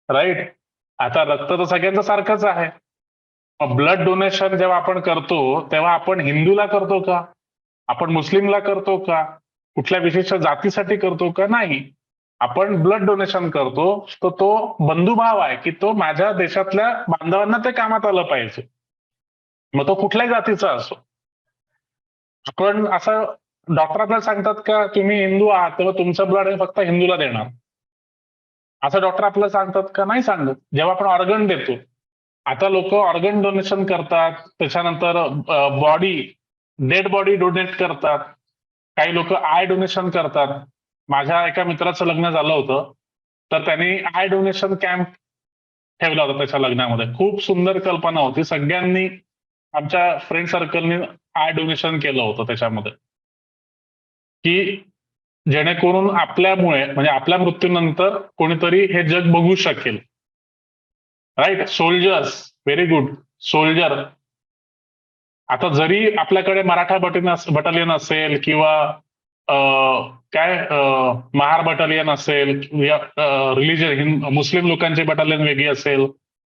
राईट. आता रक्त तर सगळ्यांचं सारखंच आहे. ब्लड डोनेशन जेव्हा आपण करतो तेव्हा आपण हिंदूला करतो का? आपण मुस्लिमला करतो का? कुठल्या विशिष्ट जातीसाठी करतो का? नाही. आपण ब्लड डोनेशन करतो तर तो बंधुभाव आहे की तो माझ्या देशातल्या बांधवांना ते कामात आलं पाहिजे. मग तो कुठल्याही जातीचा असो. आपण असं डॉक्टर आपल्याला सांगतात का तुम्ही हिंदू आहात तेव्हा तुमचं ब्लड हे फक्त हिंदूला देणार, असं डॉक्टर आपल्याला सांगतात का? नाही सांगत. जेव्हा आपण ऑर्गन देतो, आता लोक ऑर्गन डोनेशन करतात, त्याच्यानंतर बॉडी, डेड बॉडी डोनेट करतात, काही लोक आय डोनेशन करतात. माझ्या एका मित्राचं लग्न झालं होतं, तर त्यांनी आय डोनेशन कॅम्प ठेवला होता त्याच्या लग्नामध्ये. खूप सुंदर कल्पना होती. सगळ्यांनी आमच्या फ्रेंड सर्कलने आय डोनेशन केलं होतं त्याच्यामध्ये, की जेणेकरून आपल्यामुळे म्हणजे आपल्या मृत्यूनंतर कोणीतरी हे जग बघू शकेल. Right. Soldiers, very good. Soldier. आता जरी आपल्याकडे मराठा बटालियन असेल किंवा काय महार बटालियन असेल, रिलिजन मुस्लिम लोकांची बटालियन वेगळी असेल,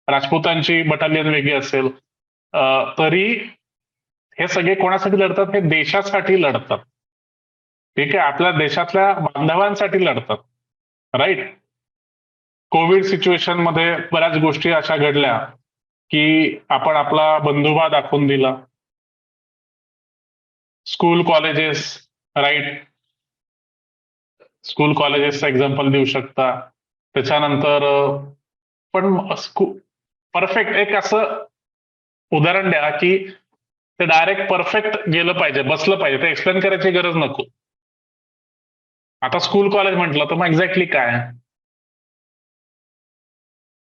राजपूतांची बटालियन वेगळी असेल, तरी हे सगळे कोणासाठी लढतात? हे देशासाठी लढतात. ठीक आहे. आपल्या देशातल्या बांधवांसाठी लढतात. राईट. कोविड सिच्युएशन मध्ये बऱ्याच गोष्टी अशा घडल्या की आपण आपला बंधुभाव दाखवून दिला. School colleges, right. स्कूल कॉलेजेसचं एक्झाम्पल देऊ शकता. त्याच्यानंतर पण परफेक्ट एक असं उदाहरण द्या की ते डायरेक्ट परफेक्ट गेलं पाहिजे, बसलं पाहिजे, ते एक्सप्लेन करायची गरज नको. आता स्कूल कॉलेज म्हटलं तर मग एक्झॅक्टली काय?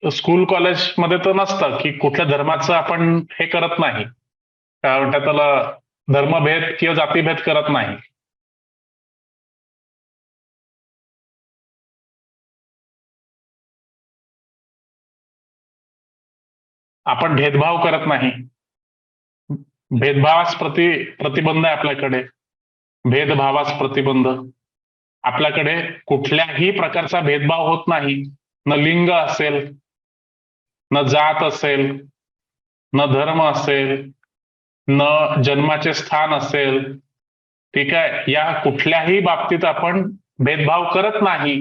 स्कूल कॉलेजमध्ये तर नसतं की कुठल्या धर्माचं आपण हे करत नाही, काय म्हणतात त्याला, धर्मभेद किंवा जातीभेद करत नाही. आपण भेदभाव करत नाही. भेदभावास प्रतिबंध आहे आपल्याकडे. भेदभावास प्रतिबंध. आपल्याकडे कुठल्याही प्रकारचा भेदभाव होत नाही. न लिंग असेल, न जात असेल, न धर्म असेल, न जन्माचे स्थान असेल. ठीक आहे. या कुठल्याही बाबतीत आपण भेदभाव करत नाही.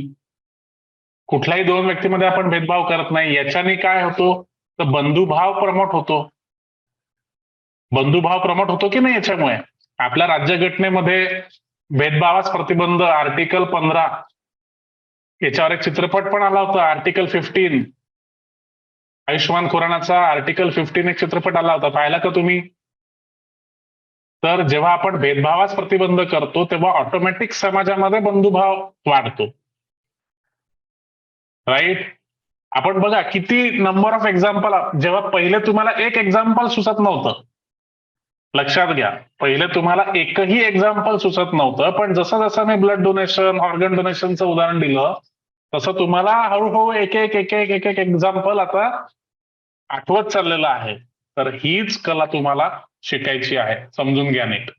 कुठल्याही दोन व्यक्तीमध्ये आपण भेदभाव करत नाही. याच्याने काय होतो? तर बंधुभाव प्रमोट होतो. बंधुभाव प्रमोट होतो की नाही याच्यामुळे? आपल्या राज्यघटनेमध्ये भेदभावास प्रतिबंध आर्टिकल 15, याच्यावर एक चित्रपट पण आला होता आर्टिकल 15. आयुष्यमान खुरानाचा आर्टिकल 15 एक चित्रपट आला होता, पाहिला का तुम्ही? तर जेव्हा आपण भेदभावास प्रतिबंध करतो तेव्हा ऑटोमॅटिक समाजामध्ये बंधुभाव वाढतो. राईट. आपण बघा किती नंबर ऑफ एक्झाम्पल, जेव्हा पहिले तुम्हाला एक एक्झाम्पल सुचत नव्हतं, लक्षात घ्या, पहिले तुम्हाला एकही एक्झाम्पल सुचत नव्हतं, पण जसं जसं मी ब्लड डोनेशन, ऑर्गन डोनेशनचं उदाहरण दिलं तसं तुम्हाला हळूहळू एक एक एक एक एक एक एक्झाम्पल आता आठवत चाललेलं आहे. तर हीच कला तुम्हाला शिकायची आहे, समजून घ्या नीट.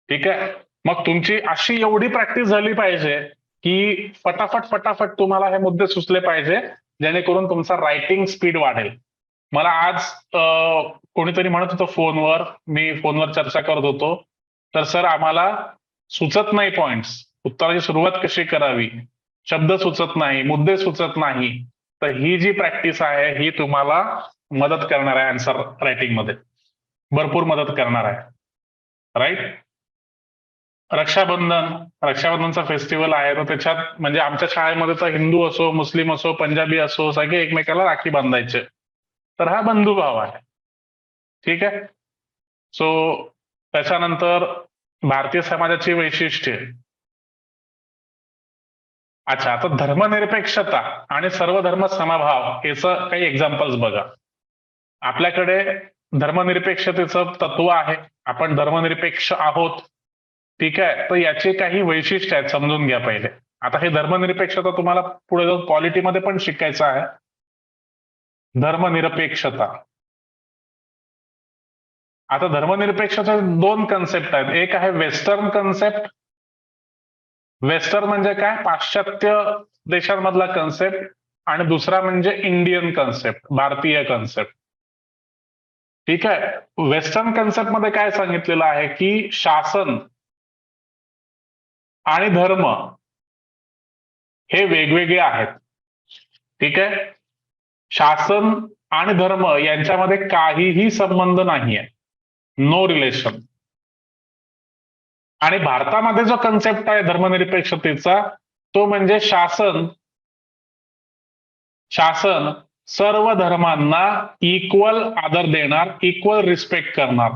ठीक आहे. मग तुमची अशी एवढी प्रॅक्टिस झाली पाहिजे की फटाफट फटाफट तुम्हाला हे मुद्दे सुचले पाहिजे, जेणेकरून तुमचा रायटिंग स्पीड वाढेल. मला आज कोणीतरी म्हणत होतं फोनवर, मी फोनवर चर्चा करत होतो, तर सर आम्हाला सुचत नाही पॉइंट्स, उत्तराची सुरुवात कशी करावी, शब्द सुचत नाही, मुद्दे सुचत नाही. तर ही जी प्रॅक्टिस आहे ही तुम्हाला मदत करणार आहे आन्सर रायटिंग मध्ये, भरपूर मदत करणार आहे. राईट. रक्षाबंधनचा फेस्टिवल आहे, तर त्याच्यात म्हणजे आमच्या शाळेमध्ये तर हिंदू असो, मुस्लिम असो, पंजाबी असो, सगळे एकमेकाला राखी बांधायचे. तर हा बंधुभाव आहे. ठीक आहे. सो त्याच्यानंतर भारतीय समाजाची वैशिष्ट्ये. अच्छा, आता धर्मनिरपेक्षता आणि सर्वधर्म समभाव याचं काही एक्झाम्पल्स बघा. आपल्याकडे धर्मनिरपेक्षतेचं तत्व आहे. आपण धर्मनिरपेक्ष आहोत. ठीक आहे. तर याचे काही वैशिष्ट्य आहेत, समजून घ्या पहिले. आता हे धर्मनिरपेक्षता तुम्हाला पुढे जाऊन पॉलिटीमध्ये पण शिकायचं आहे. धर्मनिरपेक्षता. आता धर्मनिरपेक्षता दोन कन्सेप्ट आहेत. एक आहे वेस्टर्न कन्सेप्ट. वेस्टर्न म्हणजे काय? पाश्चात्य देशांमधला कन्सेप्ट. आणि दुसरा म्हणजे इंडियन कन्सेप्ट, भारतीय कन्सेप्ट. ठीक आहे. वेस्टर्न कन्सेप्ट मध्ये काय सांगितलेलं आहे की शासन आणि धर्म हे वेगवेगळे आहेत. ठीक आहे. शासन आणि धर्म यांच्यामध्ये काहीही संबंध नाहीये. No relation. आणि भारतामध्ये जो कन्सेप्ट आहे धर्मनिरपेक्षतेचा, तो म्हणजे शासन सर्व धर्मांना इक्वल आदर देणार, इक्वल रिस्पेक्ट करणार.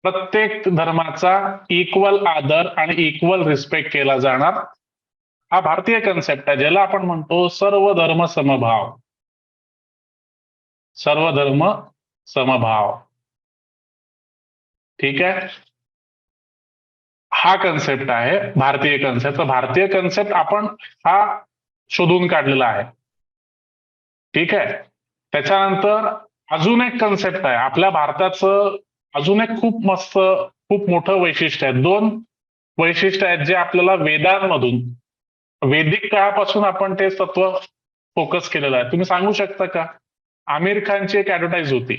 प्रत्येक धर्माचा इक्वल आदर आणि इक्वल रिस्पेक्ट केला जाणार. हा भारतीय कन्सेप्ट आहे, ज्याला आपण म्हणतो सर्व धर्म समभाव. सर्व धर्म समभाव. ठीक आहे. हा कन्सेप्ट आहे भारतीय कन्सेप्ट. भारतीय कन्सेप्ट आपण हा शोधून काढलेला आहे. ठीक आहे. त्याच्यानंतर अजून एक कन्सेप्ट आहे आपल्या भारताचं. अजून एक खूप मस्त, खूप मोठं वैशिष्ट्य आहे. दोन वैशिष्ट्य आहेत जे आपल्याला वेदांमधून, वैदिक काळापासून आपण ते तत्व फोकस केलेलं आहे. तुम्ही सांगू शकता का? आमिर खानची एक ऍडव्हर्टाईज होती.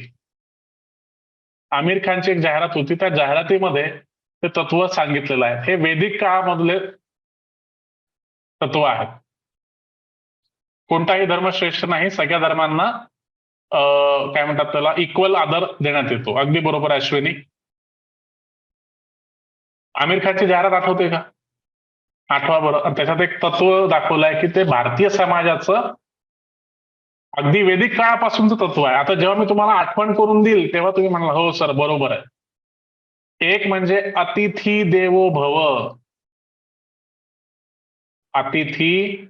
आमिर खानची एक जाहिरात होती. त्या जाहिरातीमध्ये ते तत्व सांगितलेलं आहे. हे वैदिक काळामधले तत्व आहे. कोणताही धर्म श्रेष्ठ नाही, सगळ्या धर्मांना काय म्हणतात त्याला, इक्वल आदर देण्यात येतो. अगदी बरोबर अश्विनी. आमिर खानची जाहिरात आठवते का? आठवा बरं. त्याच्यात एक तत्व दाखवलंय की ते भारतीय समाजाचं अगदी वैदिक काळापासूनचं तत्व आहे. आता जेव्हा मी तुम्हाला आठवण करून देईल तेव्हा तुम्ही म्हणाल हो सर बरोबर आहे. एक म्हणजे अतिथी देवो भव. अतिथी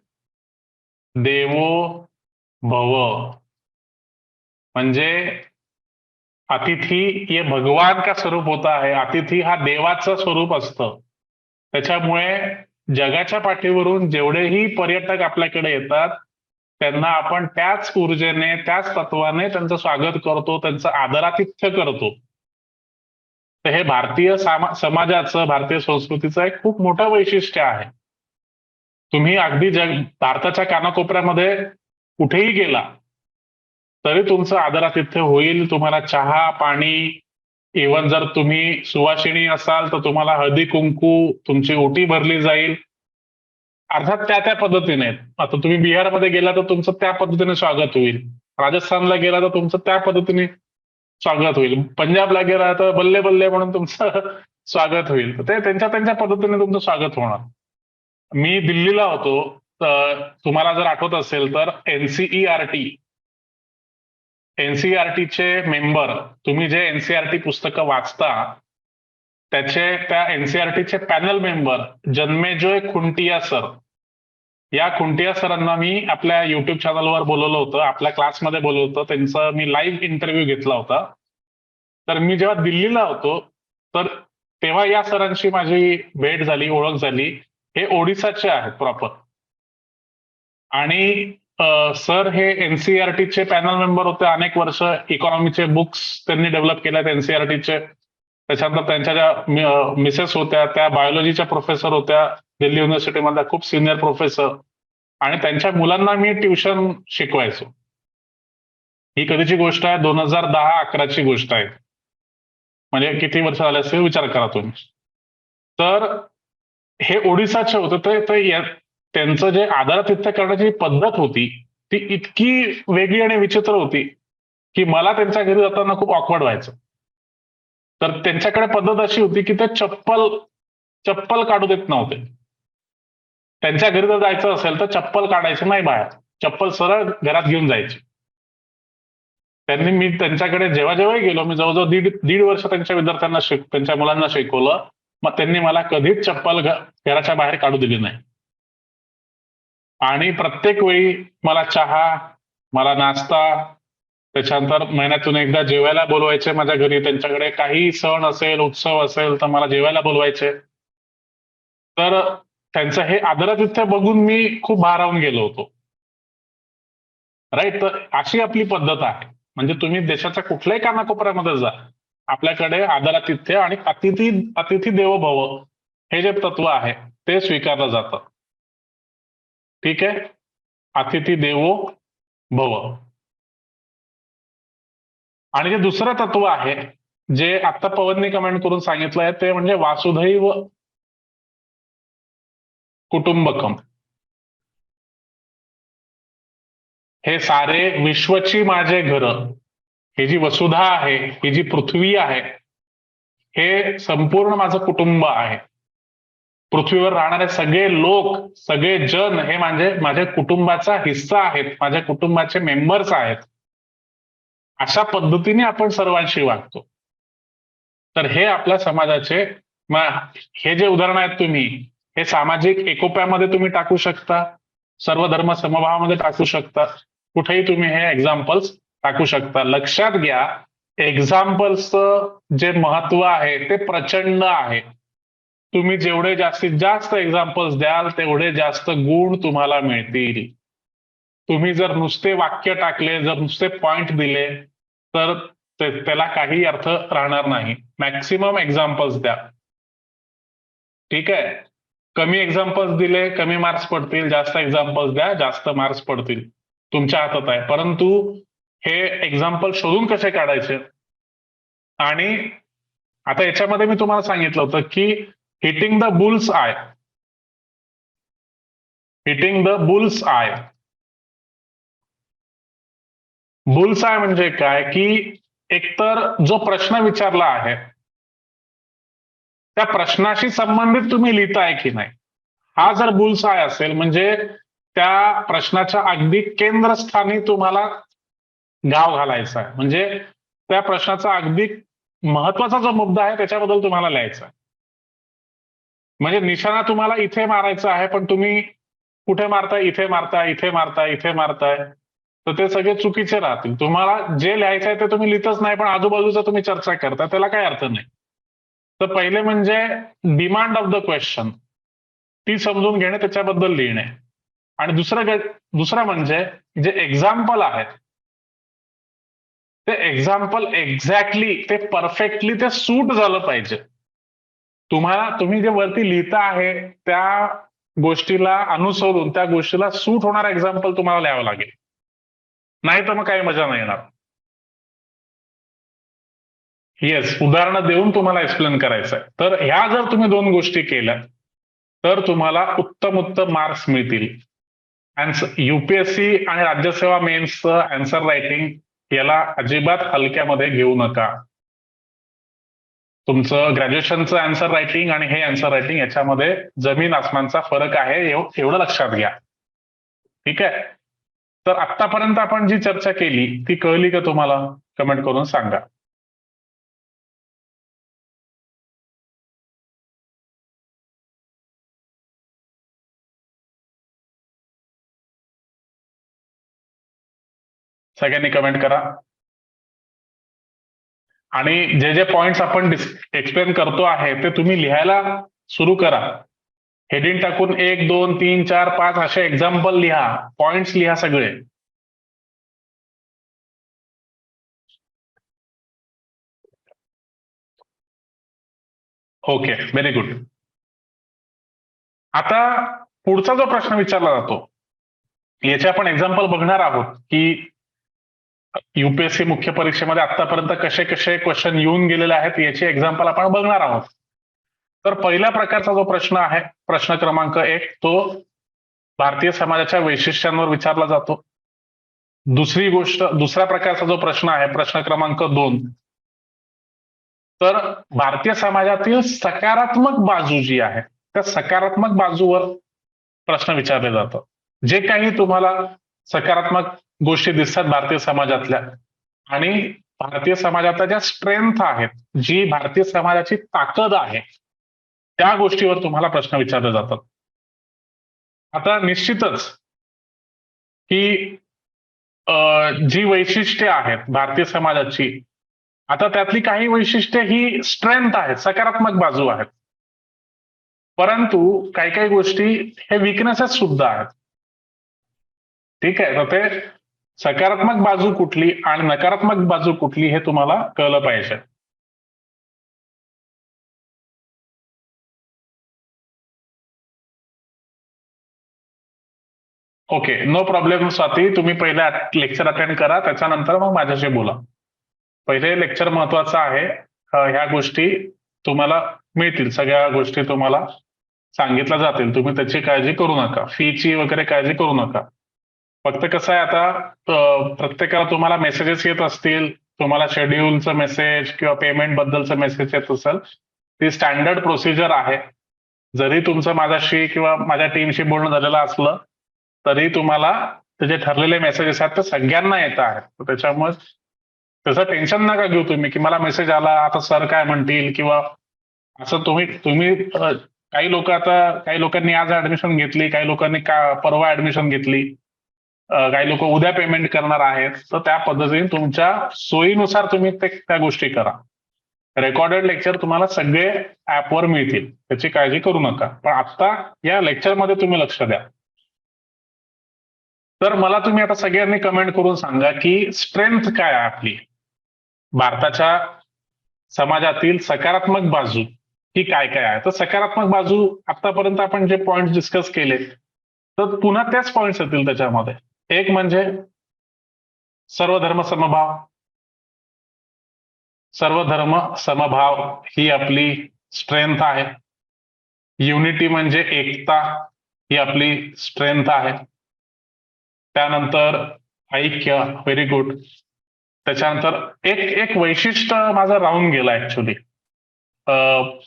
देवो भव म्हणजे अतिथी ये भगवान का स्वरूप होता है. अतिथी हा देवाचं स्वरूप असतं. त्याच्यामुळे जगाच्या पाठीवरून जेवढेही पर्यटक आपल्याकडे येतात त्यांना आपण त्याच ऊर्जेने, त्याच तत्वाने त्यांचं स्वागत करतो, त्यांचं आदरातिथ्य करतो. तर हे भारतीय समाजाचं, भारतीय संस्कृतीचं एक खूप मोठं वैशिष्ट्य आहे. तुम्ही अगदी भारताच्या कानाकोपऱ्यामध्ये कुठेही गेला तरी तुमचं आदरातिथ्य होईल. तुम्हाला चहा, पाणी, इव्हन जर तुम्ही सुवासिनी असाल तर तुम्हाला हळदी कुंकू, तुमची ओटी भरली जाईल. अर्थात त्या पद्धतीने. आता तुम्ही बिहारमध्ये गेला तर तुमचं त्या पद्धतीने स्वागत होईल. राजस्थानला गेला तर तुमचं त्या पद्धतीने स्वागत होईल. पंजाबला गेला तर बल्ले बल्ले म्हणून तुमचं स्वागत होईल. ते त्यांच्या पद्धतीने तुमचं स्वागत होणार. मी दिल्लीला होतो. तुम्हाला जर आठवत असेल तर एनसीईआरटीचे मेंबर, तुम्ही जे एनसीईआरटी पुस्तकं वाचता त्या एनसीईआरटीचे पॅनल मेंबर जन्मेजॉय खुंटिया सर, या खुंटिया सरांना मी आपल्या युट्यूब चॅनलवर बोलवलं होतं, आपल्या क्लासमध्ये बोलवलं होतं. त्यांचा मी लाईव्ह इंटरव्ह्यू घेतला होता. तर मी जेव्हा दिल्लीला होतो तर तेव्हा या सरांशी माझी भेट झाली, ओळख झाली. हे ओडिसाचे आहेत प्रॉपर. आणि सर हे एनसीईआरटीचे पॅनल मेंबर होते अनेक वर्ष. इकॉनॉमीचे बुक्स त्यांनी डेव्हलप केल्यात एनसीईआरटीचे. त्याच्यानंतर त्यांच्या ज्या मिसेस होत्या त्या बायोलॉजीच्या प्रोफेसर होत्या दिल्ली युनिव्हर्सिटीमधल्या, खूप सिनियर प्रोफेसर. आणि त्यांच्या मुलांना मी ट्युशन शिकवायचो. ही कधीची गोष्ट आहे? 2010-11ची गोष्ट आहे. म्हणजे किती वर्ष झाले असेल विचार करा तुम्ही. तर हे ओडिसाचे होते. तर त्यांचं जे आदरातिथ्य करण्याची पद्धत होती ती इतकी वेगळी आणि विचित्र होती की मला त्यांच्या घरी जाताना खूप ऑकवर्ड व्हायचं. तर त्यांच्याकडे पद्धत अशी होती की ते चप्पल चप्पल काढू देत नव्हते. त्यांच्या घरी जर जायचं असेल तर चप्पल काढायचं नाही बाहेर, चप्पल सरळ घरात घेऊन जायची. मी त्यांच्याकडे जेव्हा जेव्हाही गेलो, मी जवळजवळ दीड वर्ष त्यांच्या विद्यार्थ्यांना त्यांच्या मुलांना शिकवलं. मग त्यांनी मला कधीच चप्पल घराच्या बाहेर काढू दिली नाही. आणि प्रत्येक वेळी मला चहा, मला नाश्ता, त्याच्यानंतर महिन्यातून एकदा जेवायला बोलवायचे माझ्या घरी. त्यांच्याकडे काही सण असेल, उत्सव असेल तर मला जेवायला बोलवायचे. तर त्यांचं हे आदरातिथ्य बघून मी खूप भारावून गेलो होतो. राईट. तर अशी आपली पद्धत आहे. म्हणजे तुम्ही देशाच्या कुठल्याही कानाकोपऱ्यामध्ये जा, आपल्याकडे आदरातिथ्य आणि अतिथी देवो भव हे जे तत्व आहे ते स्वीकारलं जातं. ठीक आहे. अतिथी देवो भव. आणि जे दुसरं तत्व आहे जे आता पवनने कमेंट करून सांगितलंय ते म्हणजे वासुधैव कुटुंबकम. हे सारे विश्वची माझे घर, ही जी वसुधा आहे, ही जी पृथ्वी आहे, हे संपूर्ण माझं कुटुंब आहे. पृथ्वीवर राहणारे सगळे लोक, सगळे जन हे माझ्या कुटुंबाचा हिस्सा आहेत, माझ्या कुटुंबाचे मेंबर्स आहेत. अशा पद्धतीने आपण सर्वांशी वागतो. तर हे आपल्या समाजाचे हे जे उदाहरण आहेत तुम्ही, हे सामाजिक एकोप्यामध्ये तुम्ही टाकू शकता, सर्व धर्म समभावामध्ये टाकू शकता, कुठेही तुम्ही हे एक्झाम्पल्स टाकू शकता. लक्षात घ्या, एक्झाम्पल्सचं जे महत्व आहे ते प्रचंड आहे. तुम्ही जेवढे जास्तीत जास्त एक्झाम्पल्स द्याल तेवढे जास्त गुण तुम्हाला मिळतील. तुम्ही जर नुसते वाक्य टाकले, जर नुसते पॉइंट दिले तर त्याला काही अर्थ राहणार नाही. मॅक्सिमम एक्झाम्पल्स द्या. ठीक आहे. कमी एक्झाम्पल्स दिले कमी मार्क्स पडतील, जास्त एक्झाम्पल्स द्या जास्त मार्क्स पडतील. तुमच्या हातात आहे. परंतु हे एक्झाम्पल शोधून कसे काढायचे, आणि आता याच्यामध्ये मी तुम्हाला सांगितलं होतं की hitting the bull's eye. Hitting the bull's eye. Bull's eye म्हणजे काय, की एकतर जो प्रश्न विचारला आहे त्या प्रश्नाशी संबंधित तुम्ही लिहिताय की नाही, हा जर बुल्स आय असेल म्हणजे त्या प्रश्नाच्या अगदी केंद्रस्थानी तुम्हाला गाव घालायचा आहे. म्हणजे त्या प्रश्नाचा अगदी महत्वाचा जो मुद्दा आहे त्याच्याबद्दल तुम्हाला लिहायचा आहे. म्हणजे निशाणा तुम्हाला इथे मारायचा आहे, पण तुम्ही कुठे मारताय, इथे मारताय, इथे मारताय, इथे मारताय, तर ते सगळे चुकीचे राहतील. तुम्हाला जे लिहायचं आहे ते तुम्ही लिहितच नाही, पण आजूबाजूचा तुम्ही चर्चा करता, त्याला काही अर्थ नाही. तर पहिले म्हणजे डिमांड ऑफ द क्वेश्चन ती समजून घेणे, त्याच्याबद्दल लिहिणे. आणि दुसरं म्हणजे जे एक्झाम्पल आहेत ते एक्झाम्पल एक्झॅक्टली ते परफेक्टली ते सूट झालं पाहिजे. तुम्ही जे वरती लिहिता आहे त्या गोष्टीला अनुसरून त्या गोष्टीला सूट होणार एक्झाम्पल तुम्हाला लिहावं लागेल, नाही तर मग काही मजा नाही येणार. येस, उदाहरणं देऊन तुम्हाला एक्सप्लेन करायचं आहे. तर ह्या जर तुम्ही दोन गोष्टी केल्या तर तुम्हाला उत्तम मार्क्स मिळतील. युपीएससी आणि राज्यसेवा मेन्सचं आन्सर रायटिंग याला अजिबात हलक्यामध्ये घेऊ नका. तुमचं ग्रॅज्युएशनचं आन्सर रायटिंग आणि हे आन्सर रायटिंग याच्यामध्ये जमीन आसमानचा फरक आहे, एवढं लक्षात घ्या. ठीक आहे. तर आतापर्यंत आपण जी चर्चा केली ती कळली का तुम्हाला? कमेंट करून सांगा. सगळ्यांनी कमेंट करा. आणि जे पॉइंट्स आपण एक्सप्लेन करतो आहे ते तुम्ही लिहायला सुरू करा. हेडिंग टाकून 1, 2, 3, 4, 5 असे एक्झाम्पल लिहा, पॉइंट्स लिहा सगळे. Okay, very good. आता पुढचा जो प्रश्न विचारला जातो याचे आपण एक्झाम्पल बघणार आहोत की युपीएससी मुख्य परीक्षेमध्ये आतापर्यंत कसे कसे क्वेश्चन येऊन गेलेले आहेत याचे एक्झाम्पल आपण बघणार आहोत. तर पहिल्या प्रकारचा जो प्रश्न आहे, प्रश्न क्रमांक 1, तो भारतीय समाजाच्या वैशिष्ट्यांवर विचारला जातो. दुसरा प्रकारचा जो प्रश्न आहे, प्रश्न क्रमांक 2, तर भारतीय समाजातील सकारात्मक बाजू जी आहे त्या सकारात्मक बाजूवर प्रश्न विचारले जातात. जे काही तुम्हाला सकारात्मक गोष्टी दिसतात भारतीय समाजातल्या आणि भारतीय समाजातल्या ज्या स्ट्रेंथ आहेत, जी भारतीय समाजाची ताकद आहे, त्या गोष्टीवर तुम्हाला प्रश्न विचारले जातात. आता निश्चितच ही जी वैशिष्ट्ये आहेत भारतीय समाजाची, आता त्यातली काही वैशिष्ट्ये ही स्ट्रेंथ आहेत, सकारात्मक बाजू आहेत. परंतु काही काही गोष्टी हे विकनेसेस सुद्धा आहेत. ठीक आहे, तर ते सकारात्मक बाजू कुठली आणि नकारात्मक बाजू कुठली हे तुम्हाला कळलं पाहिजे. Okay, no problem Swati. तुम्ही पहिले लेक्चर अटेंड करा, त्याच्यानंतर मग माझ्याशी बोला. पहिले लेक्चर महत्वाचं आहे. ह्या गोष्टी तुम्हाला मिळतील, सगळ्या गोष्टी तुम्हाला सांगितल्या जातील. तुम्ही त्याची काळजी करू नका, फीची वगैरे काळजी करू नका. फक्त कसं आहे आता, प्रत्येकाला तुम्हाला मेसेजेस येत असतील, तुम्हाला शेड्यूलचं मेसेज किंवा पेमेंट बद्दलचं मेसेज येत असेल, ती स्टँडर्ड प्रोसिजर आहे. जरी तुमचं माझ्याशी किंवा माझ्या टीमशी बोलणं झालेलं असलं तरी तुम्हाला ते जे ठरलेले मेसेजेस आहेत ते सगळ्यांना येत आहेत. त्याच्यामुळे त्याचं टेन्शन नका घेऊ तुम्ही की मला मेसेज आला आता सर काय म्हणतील किंवा असं. तुम्ही तुम्ही काही लोक आता, काही लोकांनी आज ऍडमिशन घेतली, काही लोकांनी परवा ऍडमिशन घेतली, काही लोक उद्या पेमेंट करणार आहेत. तर त्या पद्धतीने तुमच्या सोयीनुसार तुम्ही त्या गोष्टी करा. रेकॉर्डेड लेक्चर तुम्हाला सगळे ऍपवर मिळतील, त्याची काळजी करू नका. पण आता या लेक्चरमध्ये तुम्ही लक्ष द्या. तर मला तुम्ही आता सगळ्यांनी कमेंट करून सांगा की स्ट्रेंथ काय आहे आपली, भारताच्या समाजातील सकारात्मक बाजू ही काय काय आहे. तर सकारात्मक बाजू आतापर्यंत आपण जे पॉइंट डिस्कस केले, तर पुन्हा त्याच पॉइंट्स येतील त्याच्यामध्ये. एक म्हणजे सर्व धर्म समभाव. सर्व धर्म समभाव ही आपली स्ट्रेंथ आहे. युनिटी म्हणजे एकता ही आपली स्ट्रेंथ आहे. त्यानंतर ऐक्य, व्हेरी गुड. त्याच्यानंतर एक एक वैशिष्ट्य माझं राहून गेलं ऍक्च्युली,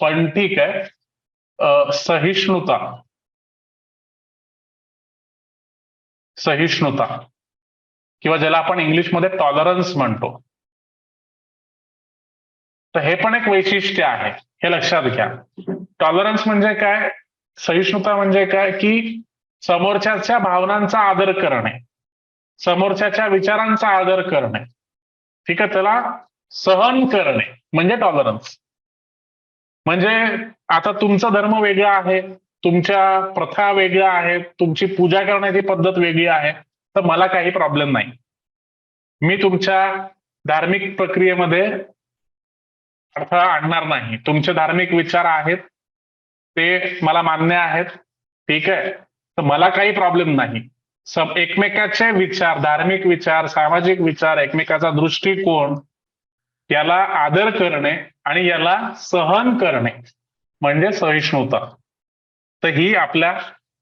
पण ठीक आहे. सहिष्णुता. सहिष्णुता किंवा ज्याला आपण इंग्लिशमध्ये टॉलरन्स म्हणतो, तर हे पण एक वैशिष्ट्य आहे, हे लक्षात घ्या. टॉलरन्स म्हणजे काय, सहिष्णुता म्हणजे काय की समोरच्याच्या भावनांचा आदर करणे, समोरच्याच्या विचारांचा आदर करणे, ठीक आहे, त्याला सहन करणे म्हणजे टॉलरन्स. म्हणजे आता तुमचा धर्म वेगळा आहे, तुमच्या प्रथा वेगळ्या आहेत, तुमची पूजा करण्याची पद्धत वेगळी आहे, तर मला काही प्रॉब्लेम नाही. मी तुमच्या धार्मिक प्रक्रियेमध्ये अडथळा आणणार नाही. तुमचे धार्मिक विचार आहेत ते मला मान्य आहेत, ठीक आहे, तर मला काही प्रॉब्लेम नाही. एकमेकाचे विचार, धार्मिक विचार, सामाजिक विचार, एकमेकाचा दृष्टिकोन याला आदर करणे आणि याला सहन करणे म्हणजे सहिष्णुता. तर ही आपल्या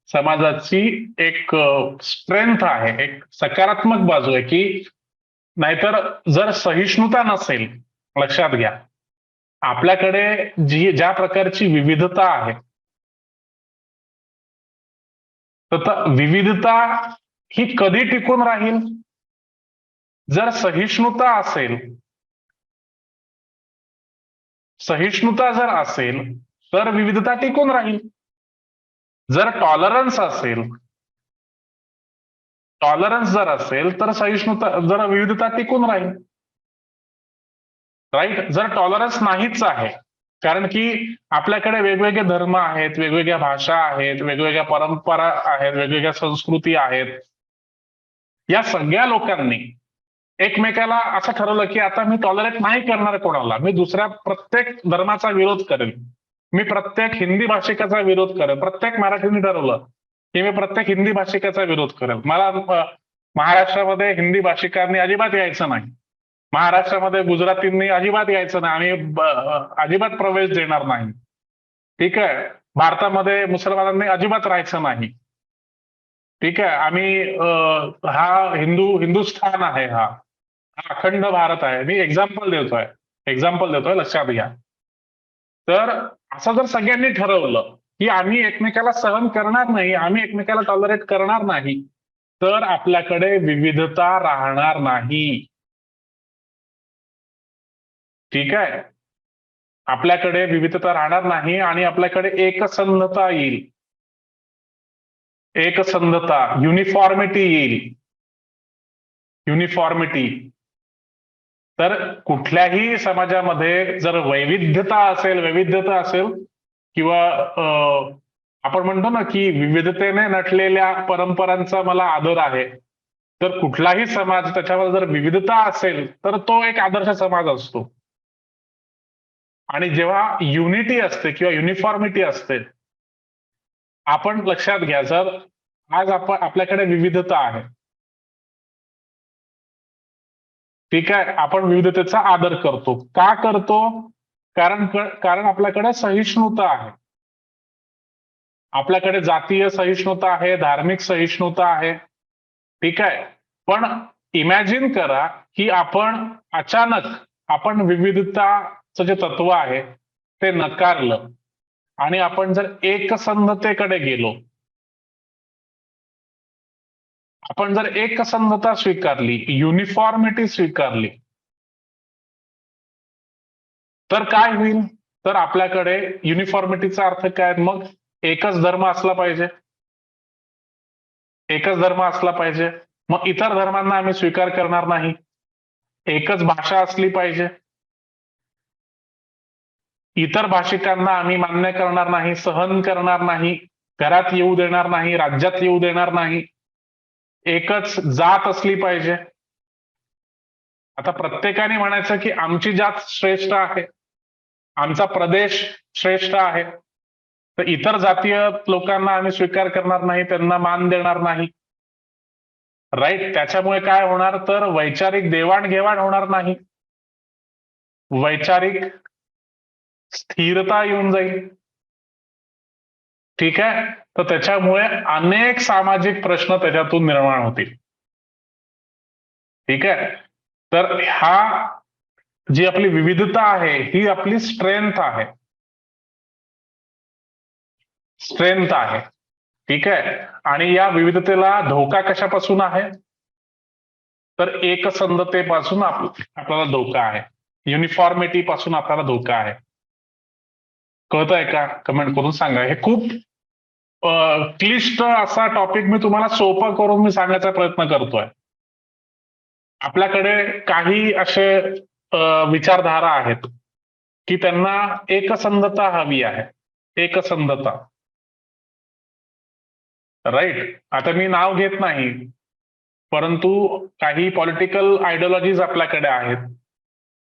समाजाची एक स्ट्रेंथ आहे, एक सकारात्मक बाजू आहे. की नाहीतर जर सहिष्णुता नसेल, लक्षात घ्या, आपल्याकडे ज्या प्रकारची विविधता आहे, तर विविधता ही कधी टिकून राहील, जर सहिष्णुता असेल. सहिष्णुता जर असेल तर विविधता टिकून राहील. जर टॉलरन्स असेल, टॉलरन्स जर असेल तर सहिष्णुता, जर विविधता टिकून राहील. राईट. जर टॉलरन्स नाहीच आहे, कारण की आपल्याकडे वेगवेगळे धर्म आहेत, वेगवेगळ्या भाषा आहेत, वेगवेगळ्या परंपरा आहेत, वेगवेगळ्या संस्कृती आहेत, या सगळ्या लोकांनी एकमेकाला असं ठरवलं की आता मी टॉलरेट नाही करणार कोणाला, मी दुसऱ्या प्रत्येक धर्माचा विरोध करेल, मी प्रत्येक हिंदी भाषिकाचा विरोध करेल. प्रत्येक मराठीने ठरवलं की मी प्रत्येक हिंदी भाषिकाचा विरोध करेल. मला महाराष्ट्रामध्ये हिंदी भाषिकांनी अजिबात यायचं नाही, महाराष्ट्रामध्ये गुजरातींनी अजिबात यायचं नाही, आम्ही अजिबात प्रवेश देणार नाही, ठीक आहे. भारतामध्ये मुसलमानांनी अजिबात राहायचं नाही, ठीक आहे. आम्ही हा हिंदुस्थान आहे, हा अखंड भारत आहे. मी एक्झाम्पल देतोय. एक्झाम्पल देतोय, लक्षात घ्या. तर असं जर सगळ्यांनी ठरवलं की आम्ही एकमेकाला सहन करणार नाही, आम्ही एकमेकाला टॉलरेट करणार नाही, तर आपल्याकडे विविधता राहणार नाही. ठीक आहे, आपल्याकडे विविधता राहणार नाही आणि आपल्याकडे एकसंधता येईल. एकसंधता, युनिफॉर्मिटी येईल. युनिफॉर्मिटी. तर कुठल्याही समाजामध्ये जर वैविध्यता असेल किंवा आपण म्हणतो ना की विविधतेने नटलेल्या परंपरांचा मला आदर आहे, तर कुठलाही समाज त्याच्यावर जर विविधता असेल तर तो एक आदर्श समाज असतो. आणि जेव्हा युनिटी असते किंवा युनिफॉर्मिटी असते, आपण लक्षात घ्या, जर आज आपल्याकडे विविधता आहे, ठीक आहे, आपण विविधतेचा आदर करतो. का करतो? कारण आपल्याकडे सहिष्णुता आहे. आपल्याकडे जातीय सहिष्णुता आहे, धार्मिक सहिष्णुता आहे. ठीक आहे, पण इमॅजिन करा की आपण विविधताचं जे तत्व आहे ते नकारलं आणि आपण जर एकसंधतेकडे गेलो, आपण जर एकसंधता स्वीकारली, युनिफॉर्मिटी स्वीकारली, तर काय होईल? तर आपल्याकडे युनिफॉर्मिटीचा अर्थ काय? मग एकच धर्म असला पाहिजे. एकच धर्म असला पाहिजे. मग इतर धर्मांना आम्ही स्वीकार करणार नाही. एकच भाषा असली पाहिजे. इतर भाषिकांना आम्ही मान्य करणार नाही, सहन करणार नाही, घरात येऊ देणार नाही, राज्यात येऊ देणार नाही. एकच जात असली पाहिजे. आता प्रत्येकाने म्हणायचं की आमची जात श्रेष्ठ आहे, आमचा प्रदेश श्रेष्ठ आहे, तर इतर जातीय लोकांना आम्ही स्वीकार करणार नाही, त्यांना मान देणार नाही. राईट. त्याच्यामुळे काय होणार? तर वैचारिक देवाणघेवाण होणार नाही, वैचारिक स्थिरता येऊन जाईल. ठीक आहे, तर त्याच्यामुळे अनेक सामाजिक प्रश्न त्याच्यातून निर्माण होतील. ठीक आहे, तर जी आपली विविधता आहे ही आपली स्ट्रेंथ आहे. स्ट्रेंथ आहे. ठीक आहे, आणि या विविधतेला धोका कशापासून आहे? तर एकसंधतेपासून आपल्याला धोका आहे, युनिफॉर्मिटी पासून आपल्याला धोका आहे. कळत आहे का? कमेंट करून सांगा. हे खूप क्लिष्ट असा टॉपिक मी तुम्हाला सोपा करून मी सांगायचा प्रयत्न करतोय. आपल्याकडे काही असे विचारधारा आहेत की त्यांना एकसंधता हवी आहे. एकसंधता. राईट. आता मी नाव घेत नाही, परंतु काही पॉलिटिकल आयडिओलॉजीज आपल्याकडे आहेत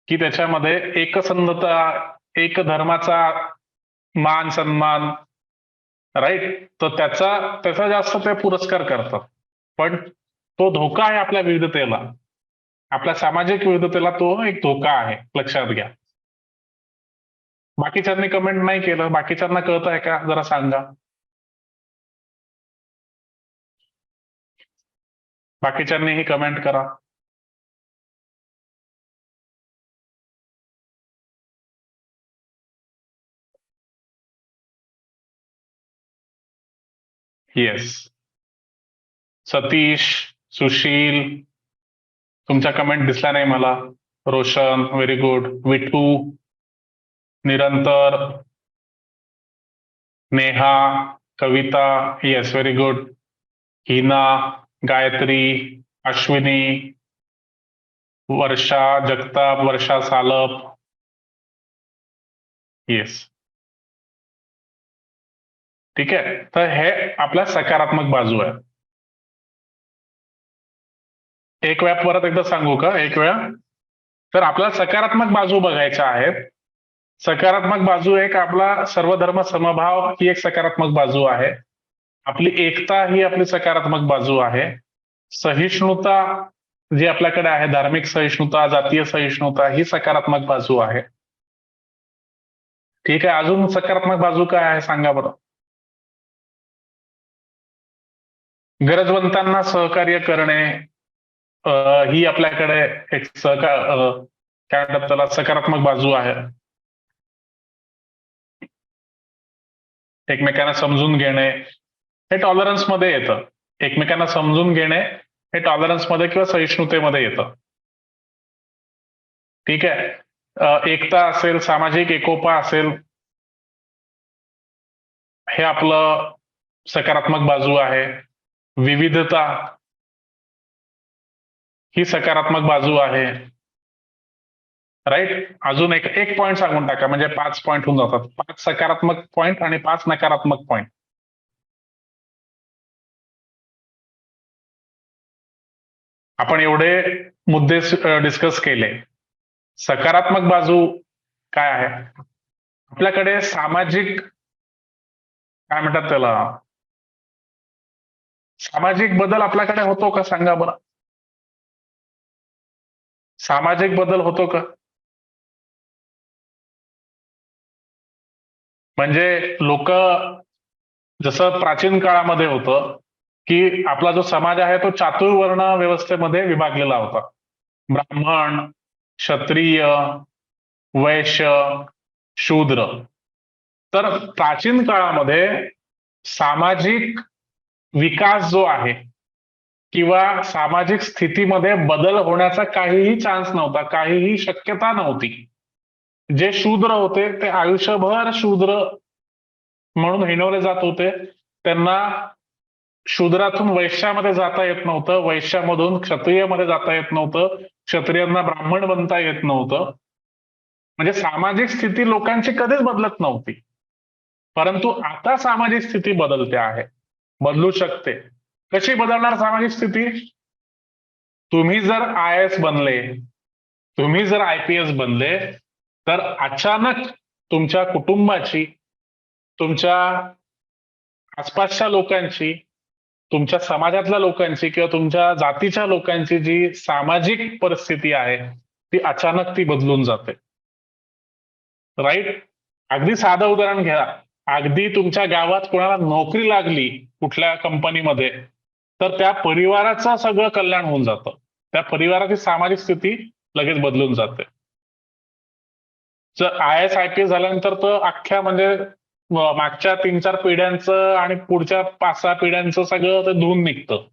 की त्याच्यामध्ये एकसंधता, एक धर्माचा मान सन्मान, राईट, तर त्याचा जास्त ते पुरस्कार करतात. पण तो धोका आहे आपल्या विविधतेला, आपल्या सामाजिक विविधतेला तो एक धोका आहे, लक्षात घ्या. बाकीच्यांनी कमेंट नाही केलं, बाकीच्यांना कळत आहे का? जरा सांगा. बाकीच्यांनीही कमेंट करा. येस. सतीश, सुशील, तुमच्या कमेंट दिसल्या नाही मला. Roshan, very good. Vithu, Nirantar, Neha, Kavita, yes, very good. Hina, Gayatri, Ashwini, Varsha Jagtap, Varsha Salap, yes. ठीक आहे, तर हे आपल्या सकारात्मक बाजू आहे. एक वेळा परत एकदा सांगू का? एक वेळा. तर आपल्याला सकारात्मक बाजू बघायच्या आहेत. सकारात्मक बाजू एक आपला सर्वधर्म समभाव ही एक सकारात्मक बाजू आहे. आपली एकता ही आपली सकारात्मक बाजू आहे. सहिष्णुता जी आपल्याकडे आहे, धार्मिक सहिष्णुता, जातीय सहिष्णुता, ही सकारात्मक बाजू आहे. ठीक आहे, अजून सकारात्मक बाजू काय आहे सांगा बरं. गरजवंतांना सहकार्य करणे, ही आपल्याकडे एक काय म्हणतात त्याला, सकारात्मक बाजू आहे. एकमेकांना समजून घेणे हे टॉलरन्स मध्ये येतं. एकमेकांना समजून घेणे हे टॉलरन्स मध्ये किंवा सहिष्णुतेमध्ये येतं. ठीक आहे. एकता असेल, सामाजिक एकोपा असेल, हे आपलं सकारात्मक बाजू आहे. विविधता ही सकारात्मक बाजू आहे. राईट. अजून एक एक पॉईंट सांगून टाका, म्हणजे 5 पॉईंट होऊन जातात. 5 सकारात्मक पॉईंट आणि 5 नकारात्मक पॉईंट. आपण एवढे मुद्दे डिस्कस केले. सकारात्मक बाजू काय आहे? आपल्याकडे सामाजिक, काय म्हणतात त्याला, सामाजिक बदल आपल्याकडे होतो का सांगा बरं? सामाजिक बदल होतो का? म्हणजे लोक, जसं प्राचीन काळामध्ये होतं की आपला जो समाज आहे तो चातुर्वर्ण व्यवस्थेमध्ये विभागलेला होता. ब्राह्मण, क्षत्रिय, वैश्य, शूद्र. तर प्राचीन काळामध्ये सामाजिक विकास जो आहे किंवा सामाजिक स्थितीमध्ये बदल होण्याचा काहीही चान्स नव्हता, काहीही शक्यता नव्हती. जे शूद्र होते ते आयुष्यभर शूद्र म्हणून हिणवले जात होते. त्यांना शूद्रातून वैश्यामध्ये जाता येत नव्हतं, वैश्यामधून क्षत्रियमध्ये जाता येत नव्हतं, क्षत्रियांना ब्राह्मण बनता येत नव्हतं. म्हणजे सामाजिक स्थिती लोकांची कधीच बदलत नव्हती. परंतु आता सामाजिक स्थिती बदलते आहे, बदलू शकते. कशी बदलणार सामाजिक स्थिती? तुम्ही जर IAS बनले, तुम्ही जर IPS बनले, तर अचानक तुमच्या कुटुंबाची, तुमच्या आसपासच्या लोकांची, तुमच्या समाजातल्या लोकांची किंवा तुमच्या जातीच्या लोकांची जी सामाजिक परिस्थिती आहे ती अचानक ती बदलून जाते. राईट. अगदी साधं उदाहरण घ्या. अगदी तुमच्या गावात कोणाला नोकरी लागली कुठल्या कंपनीमध्ये, तर त्या परिवाराचं सगळं कल्याण होऊन जातं. त्या परिवाराची सामाजिक स्थिती लगेच बदलून जाते. जर IAS IPS झाल्यानंतर तर अख्ख्या म्हणजे मागच्या 3-4 पिढ्यांचं आणि पुढच्या 5-6 पिढ्यांचं सगळं ते धुवून निघतं.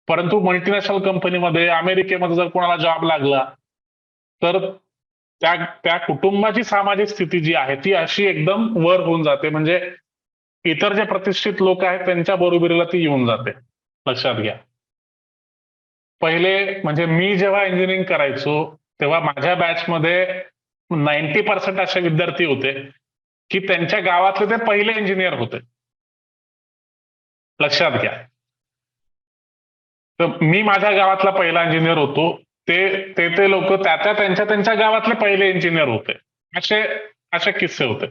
परंतु मल्टीनॅशनल कंपनीमध्ये, अमेरिकेमध्ये जर कोणाला जॉब लागला, तर त्या त्या कुटुंबाची सामाजिक स्थिती जी आहे ती अशी एकदम वर होऊन जाते. म्हणजे इतर जे प्रतिष्ठित लोक आहेत त्यांच्या बरोबरीला ती येऊन जाते. लक्षात घ्या. पहिले म्हणजे मी जेव्हा इंजिनिअरिंग करायचो तेव्हा माझ्या बॅचमध्ये 90% असे विद्यार्थी होते की त्यांच्या गावातले ते पहिले इंजिनियर होते. लक्षात घ्या. तर मी माझ्या गावातला पहिला इंजिनियर होतो, ते लोक त्यांच्या गावातले पहिले इंजिनियर होते. असे असे किस्से होते.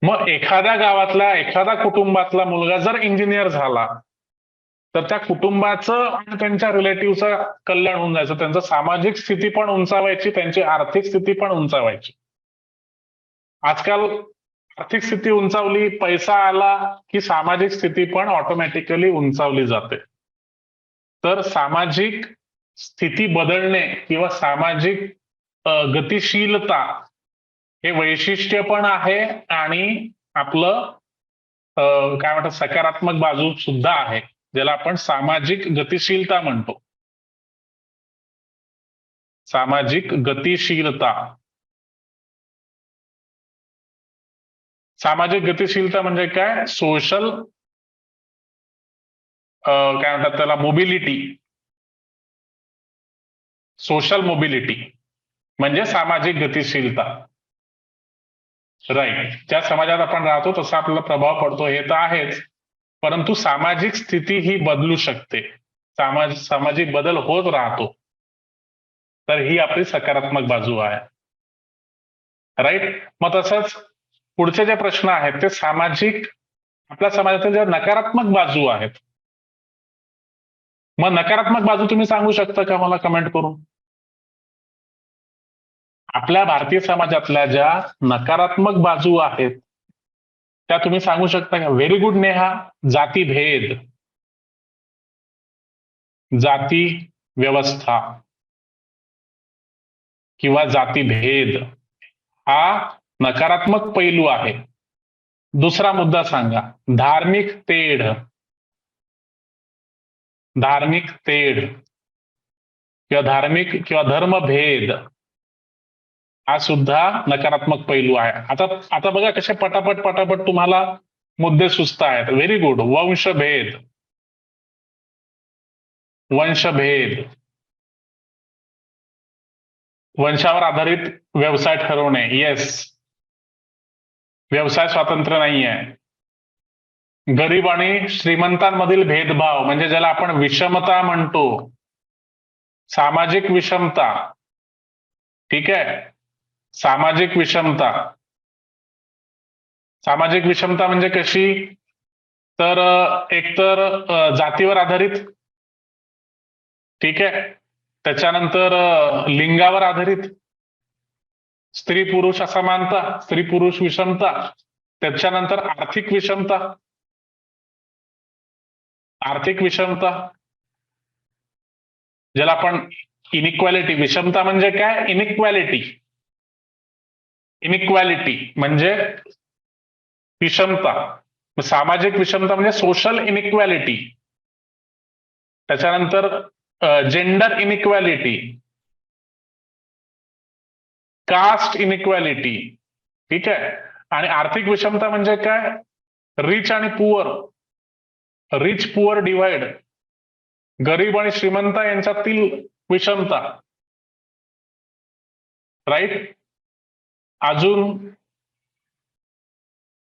मग एखाद्या गावातला, एखादा कुटुंबातला मुलगा जर इंजिनियर झाला, तर त्या कुटुंबाचं आणि त्यांच्या रिलेटिव्हचं कल्याण होऊन जायचं. त्यांचं सामाजिक स्थिती पण उंचावायची, त्यांची आर्थिक स्थिती पण उंचावायची. आजकाल आर्थिक स्थिती उंचावली, पैसा आला की सामाजिक स्थिती पण ऑटोमॅटिकली उंचावली जाते. तर सामाजिक स्थिती बदलणे किंवा सामाजिक गतिशीलता हे वैशिष्ट्य पण आहे आणि आपलं काय म्हणतात सकारात्मक बाजू सुद्धा आहे, ज्याला आपण सामाजिक गतिशीलता म्हणतो. सामाजिक गतिशीलता. सामाजिक गतिशीलता म्हणजे काय? सोशल, काय म्हणतात त्याला, मोबिलिटी. सोशल मोबिलिटी म्हणजे सामाजिक गतिशीलता. राईट. ज्या समाजात आपण राहतो तसा आपल्याला प्रभाव पडतो हे तर आहेच, परंतु सामाजिक स्थिती ही बदलू शकते. सामाजिक बदल होत राहतो. तर ही आपली सकारात्मक बाजू आहे. राईट. मग तसंच पुढचे जे प्रश्न आहेत ते सामाजिक, आपल्या समाजातील ज्या नकारात्मक बाजू आहेत, मग नकारात्मक बाजू तुम्ही सांगू शकता का मला कमेंट करून? आपल्या भारतीय समाजातल्या ज्या नकारात्मक बाजू आहेत त्या तुम्ही सांगू शकता का? Very good Neha. जातीभेद, जाती व्यवस्था, किंवा जातीभेद हा नकारात्मक पैलू आहे. दुसरा मुद्दा सांगा, धार्मिक तेढ. धार्मिक तेढ किंवा धार्मिक किंवा धर्मभेद हा सुद्धा नकारात्मक पैलू आहे. आता आता बघा कसे पटापट पटापट तुम्हाला मुद्दे सुचत आहेत. Very good. वंशभेद. वंशभेद, वंशावर आधारित व्यवसाय ठरवणे. येस, व्यवसाय स्वातंत्र्य नाही आहे. गरीब आणि श्रीमंतांमधील भेदभाव म्हणजे ज्याला आपण विषमता म्हणतो, सामाजिक विषमता. ठीक आहे, सामाजिक विषमता. सामाजिक विषमता म्हणजे कशी, तर एकतर जातीवर आधारित, ठीक आहे, त्याच्यानंतर लिंगावर आधारित, स्त्री पुरुष असमानता, स्त्री पुरुष विषमता, त्याच्यानंतर आर्थिक विषमता. आर्थिक विषमता ज्याला आपण इनइक्वॅलिटी. विषमता म्हणजे काय, इनइक्वॅलिटी. इनइक्वॅलिटी म्हणजे विषमता. सामाजिक विषमता म्हणजे सोशल इनइक्वॅलिटी. त्याच्यानंतर जेंडर इनइक्वॅलिटी, कास्ट इनइक्वॅलिटी. ठीक आहे, आणि आर्थिक विषमता म्हणजे काय, रिच आणि पुअर, रिच पुअर डिवाइड, गरीब आणि श्रीमंत यांच्यातील विषमता. राईट. अजून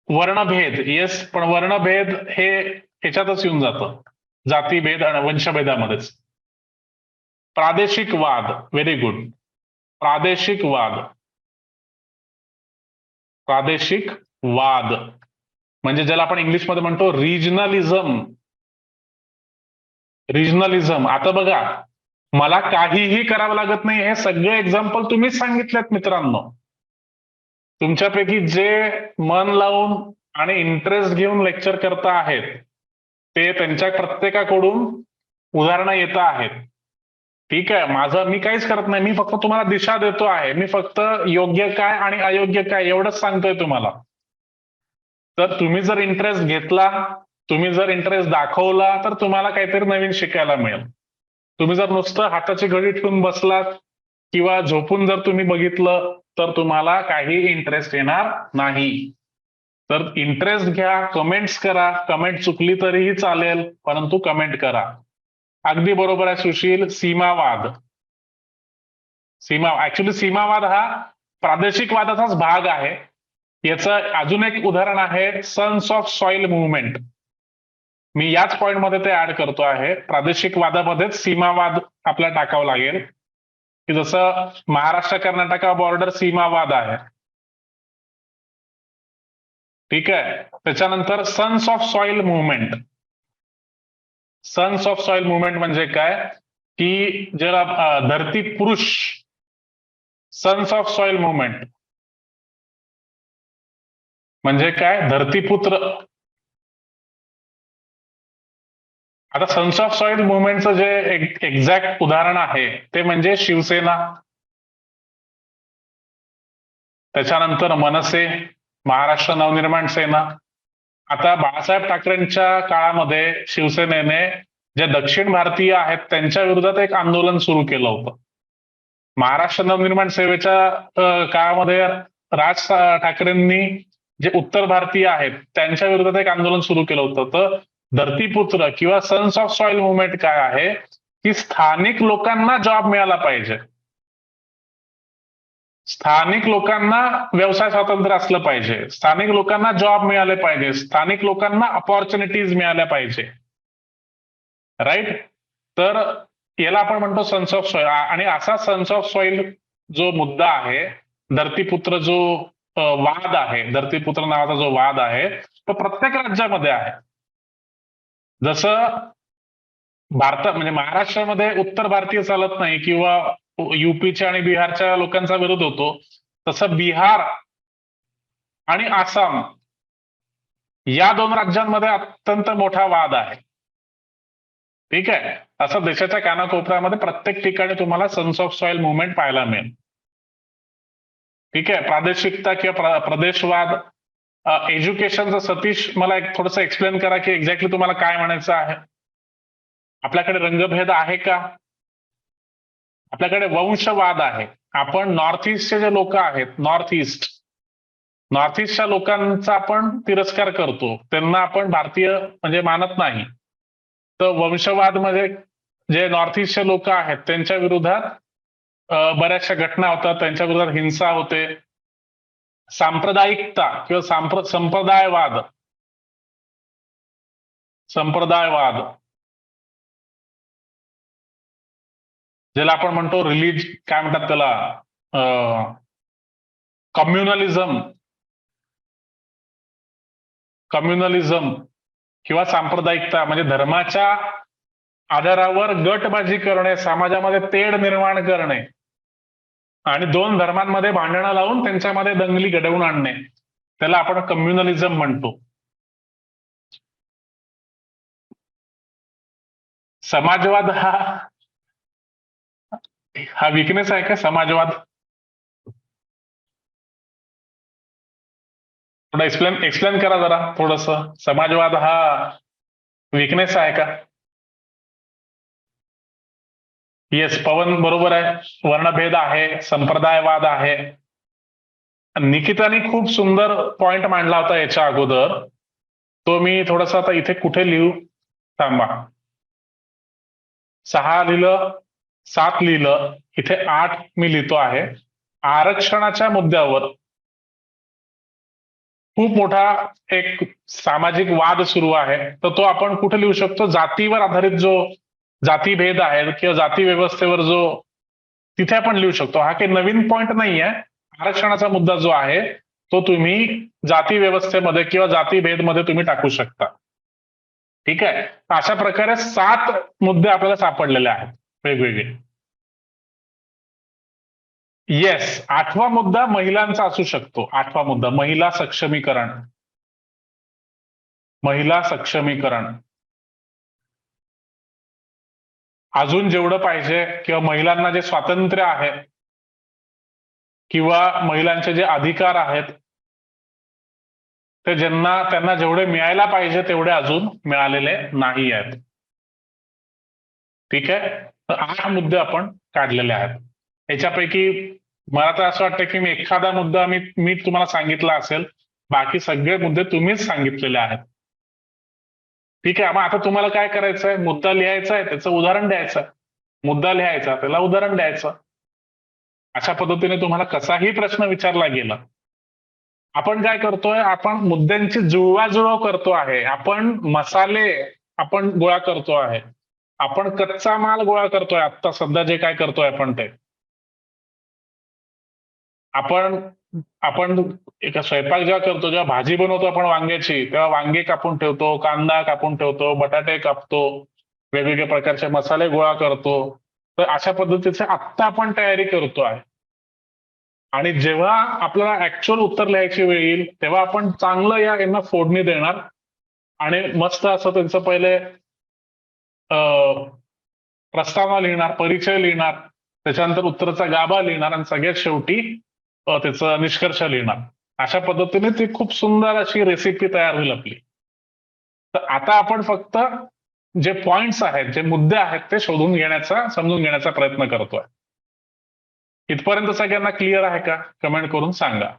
वर्णभेद. येस, पण वर्णभेद हे ह्याच्यातच येऊन जातं, जातीभेद आणि वंशभेदामध्येच. प्रादेशिक वाद. Very good. प्रादेशिक वाद. प्रादेशिक वाद म्हणजे ज्याला आपण इंग्लिशमध्ये म्हणतो रिजनलिझम. रिजनलिझम. आता बघा, मला काहीही करावं लागत नाही, हे सगळे एक्झाम्पल तुम्हीच सांगितलेत मित्रांनो. तुमच्यापैकी जे मन लावून आणि इंटरेस्ट घेऊन लेक्चर करता आहेत ते त्यांच्या प्रत्येकाकडून उदाहरणं येत आहेत. ठीक आहे, मी काहीच करत नाही, मी फक्त तुम्हाला दिशा देतो आहे. मी फक्त योग्य काय आणि अयोग्य काय एवढंच सांगतोय तुम्हाला. तर तुम्ही जर इंटरेस्ट घेतला, तुम्ही जर इंटरेस्ट दाखवला, तर तुम्हाला काहीतरी नवीन शिकायला मिळेल. तुम्ही जर नुसतं हाताची घडी ठेवून बसलात किंवा झोपून जर तुम्ही बघितलं तर तुम्हाला काही इंटरेस्ट येणार नाही. तर इंटरेस्ट घ्या, कमेंट्स करा. कमेंट चुकली तरीही चालेल, परंतु कमेंट करा. अगदी बरोबर आहे सुशील. सीमावाद. ऍक्च्युली सीमावाद हा प्रादेशिक वादाचाच भाग आहे. याचं अजून एक उदाहरण आहे सन्स ऑफ सॉइल मुव्हमेंट. मी याच पॉइंटमध्ये ते ऍड करतो आहे. प्रादेशिक वादामध्येच सीमावाद आपल्याला टाकावं लागेल, की जसं महाराष्ट्र कर्नाटका बॉर्डर सीमावाद आहे. ठीक आहे, त्याच्यानंतर sons of soil movement. Sons of soil movement म्हणजे काय, की ज्याला धरती पुरुष. सन्स ऑफ सॉइल मुव्हमेंट म्हणजे काय, धरतीपुत्र. आता सन्स ऑफ सॉइल मुव्हमेंटचं जे एक्झॅक्ट उदाहरण आहे ते म्हणजे शिवसेना, त्याच्यानंतर मनसे, महाराष्ट्र नवनिर्माण सेना. आता बाळासाहेब ठाकरेंच्या काळामध्ये शिवसेनेने जे दक्षिण भारतीय आहेत त्यांच्या विरोधात एक आंदोलन सुरू केलं होतं. महाराष्ट्र नवनिर्माण सेवेच्या काळामध्ये राज ठाकरेंनी जे उत्तर भारतीय आहेत त्यांच्या विरोधात एक आंदोलन सुरू केलं होतं. तर धरतीपुत्र किंवा सन्स ऑफ सॉइल मुव्हमेंट काय आहे, की स्थानिक लोकांना जॉब मिळाला पाहिजे, स्थानिक लोकांना व्यवसाय स्वातंत्र्य असलं पाहिजे, स्थानिक लोकांना जॉब मिळाले पाहिजे, स्थानिक लोकांना अपॉर्च्युनिटीज मिळाल्या पाहिजे. राईट. तर याला आपण म्हणतो सन्स ऑफ सॉइल. आणि असा सन्स ऑफ सॉइल जो मुद्दा आहे, धरतीपुत्र जो वाद आहे, धरतीपुत्र नावाचा जो वाद आहे तो प्रत्येक राज्यामध्ये आहे. जसं भारतात म्हणजे महाराष्ट्रामध्ये उत्तर भारतीय चालत नाही किंवा युपीच्या आणि बिहारच्या लोकांचा विरोध होतो, तसं बिहार आणि आसाम या दोन राज्यांमध्ये अत्यंत मोठा वाद आहे. ठीक आहे, असं देशाच्या कानाकोपऱ्यामध्ये प्रत्येक ठिकाणी तुम्हाला सन्स ऑफ सॉइल मुव्हमेंट पाहायला मिळेल. ठीक आहे, प्रादेशिकता किंवा प्रदेशवाद, एज्युकेशनचं सतीश मला एक थोडंसं एक्सप्लेन करा की एक्झॅक्टली तुम्हाला काय म्हणायचं आहे. आपल्याकडे रंगभेद आहे का? आपल्याकडे वंशवाद आहे. आपण नॉर्थ ईस्टचे जे लोक आहेत, नॉर्थ ईस्टच्या लोकांचा आपण तिरस्कार करतो, त्यांना आपण भारतीय म्हणजे मानत नाही. तर वंशवाद मध्ये जे नॉर्थ ईस्टचे लोक आहेत त्यांच्या विरोधात बऱ्याचशा घटना होतात, त्यांच्या विरोधात हिंसा होते. सांप्रदायिकता किंवा संप्रदायवाद ज्याला आपण म्हणतो काय म्हणतात त्याला, कम्युनलिझम किंवा सांप्रदायिकता म्हणजे धर्माच्या आधारावर गटबाजी करणे, समाजामध्ये तेढ निर्माण करणे आणि दोन धर्मांमध्ये भांडणं लावून त्यांच्यामध्ये दंगली घडवून आणणे, त्याला आपण कम्युनलिझम म्हणतो. समाजवाद हा विकनेस आहे का? समाजवाद थोडं एक्सप्लेन करा जरा थोडस. समाजवाद हा विकनेस आहे का? येस, पवन बरोबर आहे. वर्णभेद आहे, संप्रदायवाद आहे. निकिताने खूप सुंदर पॉइंट मांडला होता याच्या अगोदर, तो मी थोडासा आता इथे कुठे लिहू, थांबा. 6 लिहिलं, 7 लिहिलं, इथे 8 मी लिहितो आहे. आरक्षणाच्या मुद्द्यावर खूप मोठा एक सामाजिक वाद सुरू आहे, तर तो आपण कुठे लिहू शकतो? जातीवर आधारित जो जातीभेद आहे किंवा जाती व्यवस्थेवर जो, तिथे आपण लिहू शकतो. हा काही नवीन पॉइंट नाहीये. आरक्षणाचा मुद्दा जो आहे तो तुम्ही जाती व्यवस्थेमध्ये किंवा जातीभेदमध्ये तुम्ही टाकू शकता. ठीक आहे, अशा प्रकारे 7 मुद्दे आपल्याला सापडलेले आहेत वेगवेगळे. येस, 8वा मुद्दा महिलांचा असू शकतो. 8वा मुद्दा महिला सक्षमीकरण. अजून जेवढं पाहिजे किंवा महिलांना जे स्वातंत्र्य आहे किंवा महिलांचे जे अधिकार आहेत ते त्यांना जेवढे मिळायला पाहिजे तेवढे अजून मिळालेले नाही आहेत. ठीक आहे, तर 8 मुद्दे आपण काढलेले आहेत. याच्यापैकी मला तर असं वाटतं की मी एखादा मुद्दा मी तुम्हाला सांगितला असेल, बाकी सगळे मुद्दे तुम्हीच सांगितलेले आहेत. ठीक आहे, मग आता तुम्हाला काय करायचंय? मुद्दा लिहायचा आहे, त्याचं उदाहरण द्यायचं. मुद्दा लिहायचा, त्याला उदाहरण द्यायचं. अशा पद्धतीने तुम्हाला कसाही प्रश्न विचारला गेला, आपण काय करतोय? आपण मुद्द्यांची जुळवाजुळव करतो आहे. आपण गोळा करतो आहे. आपण कच्चा माल गोळा करतोय. आता सध्या जे काय करतोय आपण ते, आपण एका स्वयंपाक जेव्हा करतो, जेव्हा भाजी बनवतो आपण वांग्याची, तेव्हा वांगे कापून ठेवतो, कांदा कापून ठेवतो, बटाटे कापतो, वेगवेगळ्या प्रकारचे मसाले गोळा करतो. तर अशा पद्धतीचे आत्ता आपण तयारी करतो आहे. आणि जेव्हा आपल्याला ऍक्च्युअल उत्तर लिहायची वेळ येईल तेव्हा आपण चांगलं यांना फोडणी देणार आणि मस्त असं त्यांचं पहिले प्रस्तावना लिहिणार, परिचय लिहिणार, त्याच्यानंतर उत्तराचा गाभा लिहिणार आणि सगळ्यात शेवटी त्याचा निष्कर्ष लिहिणार. अशा पद्धतीने ती खूप सुंदर अशी रेसिपी तयार होईल आपली. तर आता आपण फक्त जे पॉइंट्स आहेत, जे मुद्दे आहेत ते समजून घेण्याचा प्रयत्न करतोय. इथपर्यंत सगळ्यांना क्लिअर आहे का? कमेंट करून सांगा.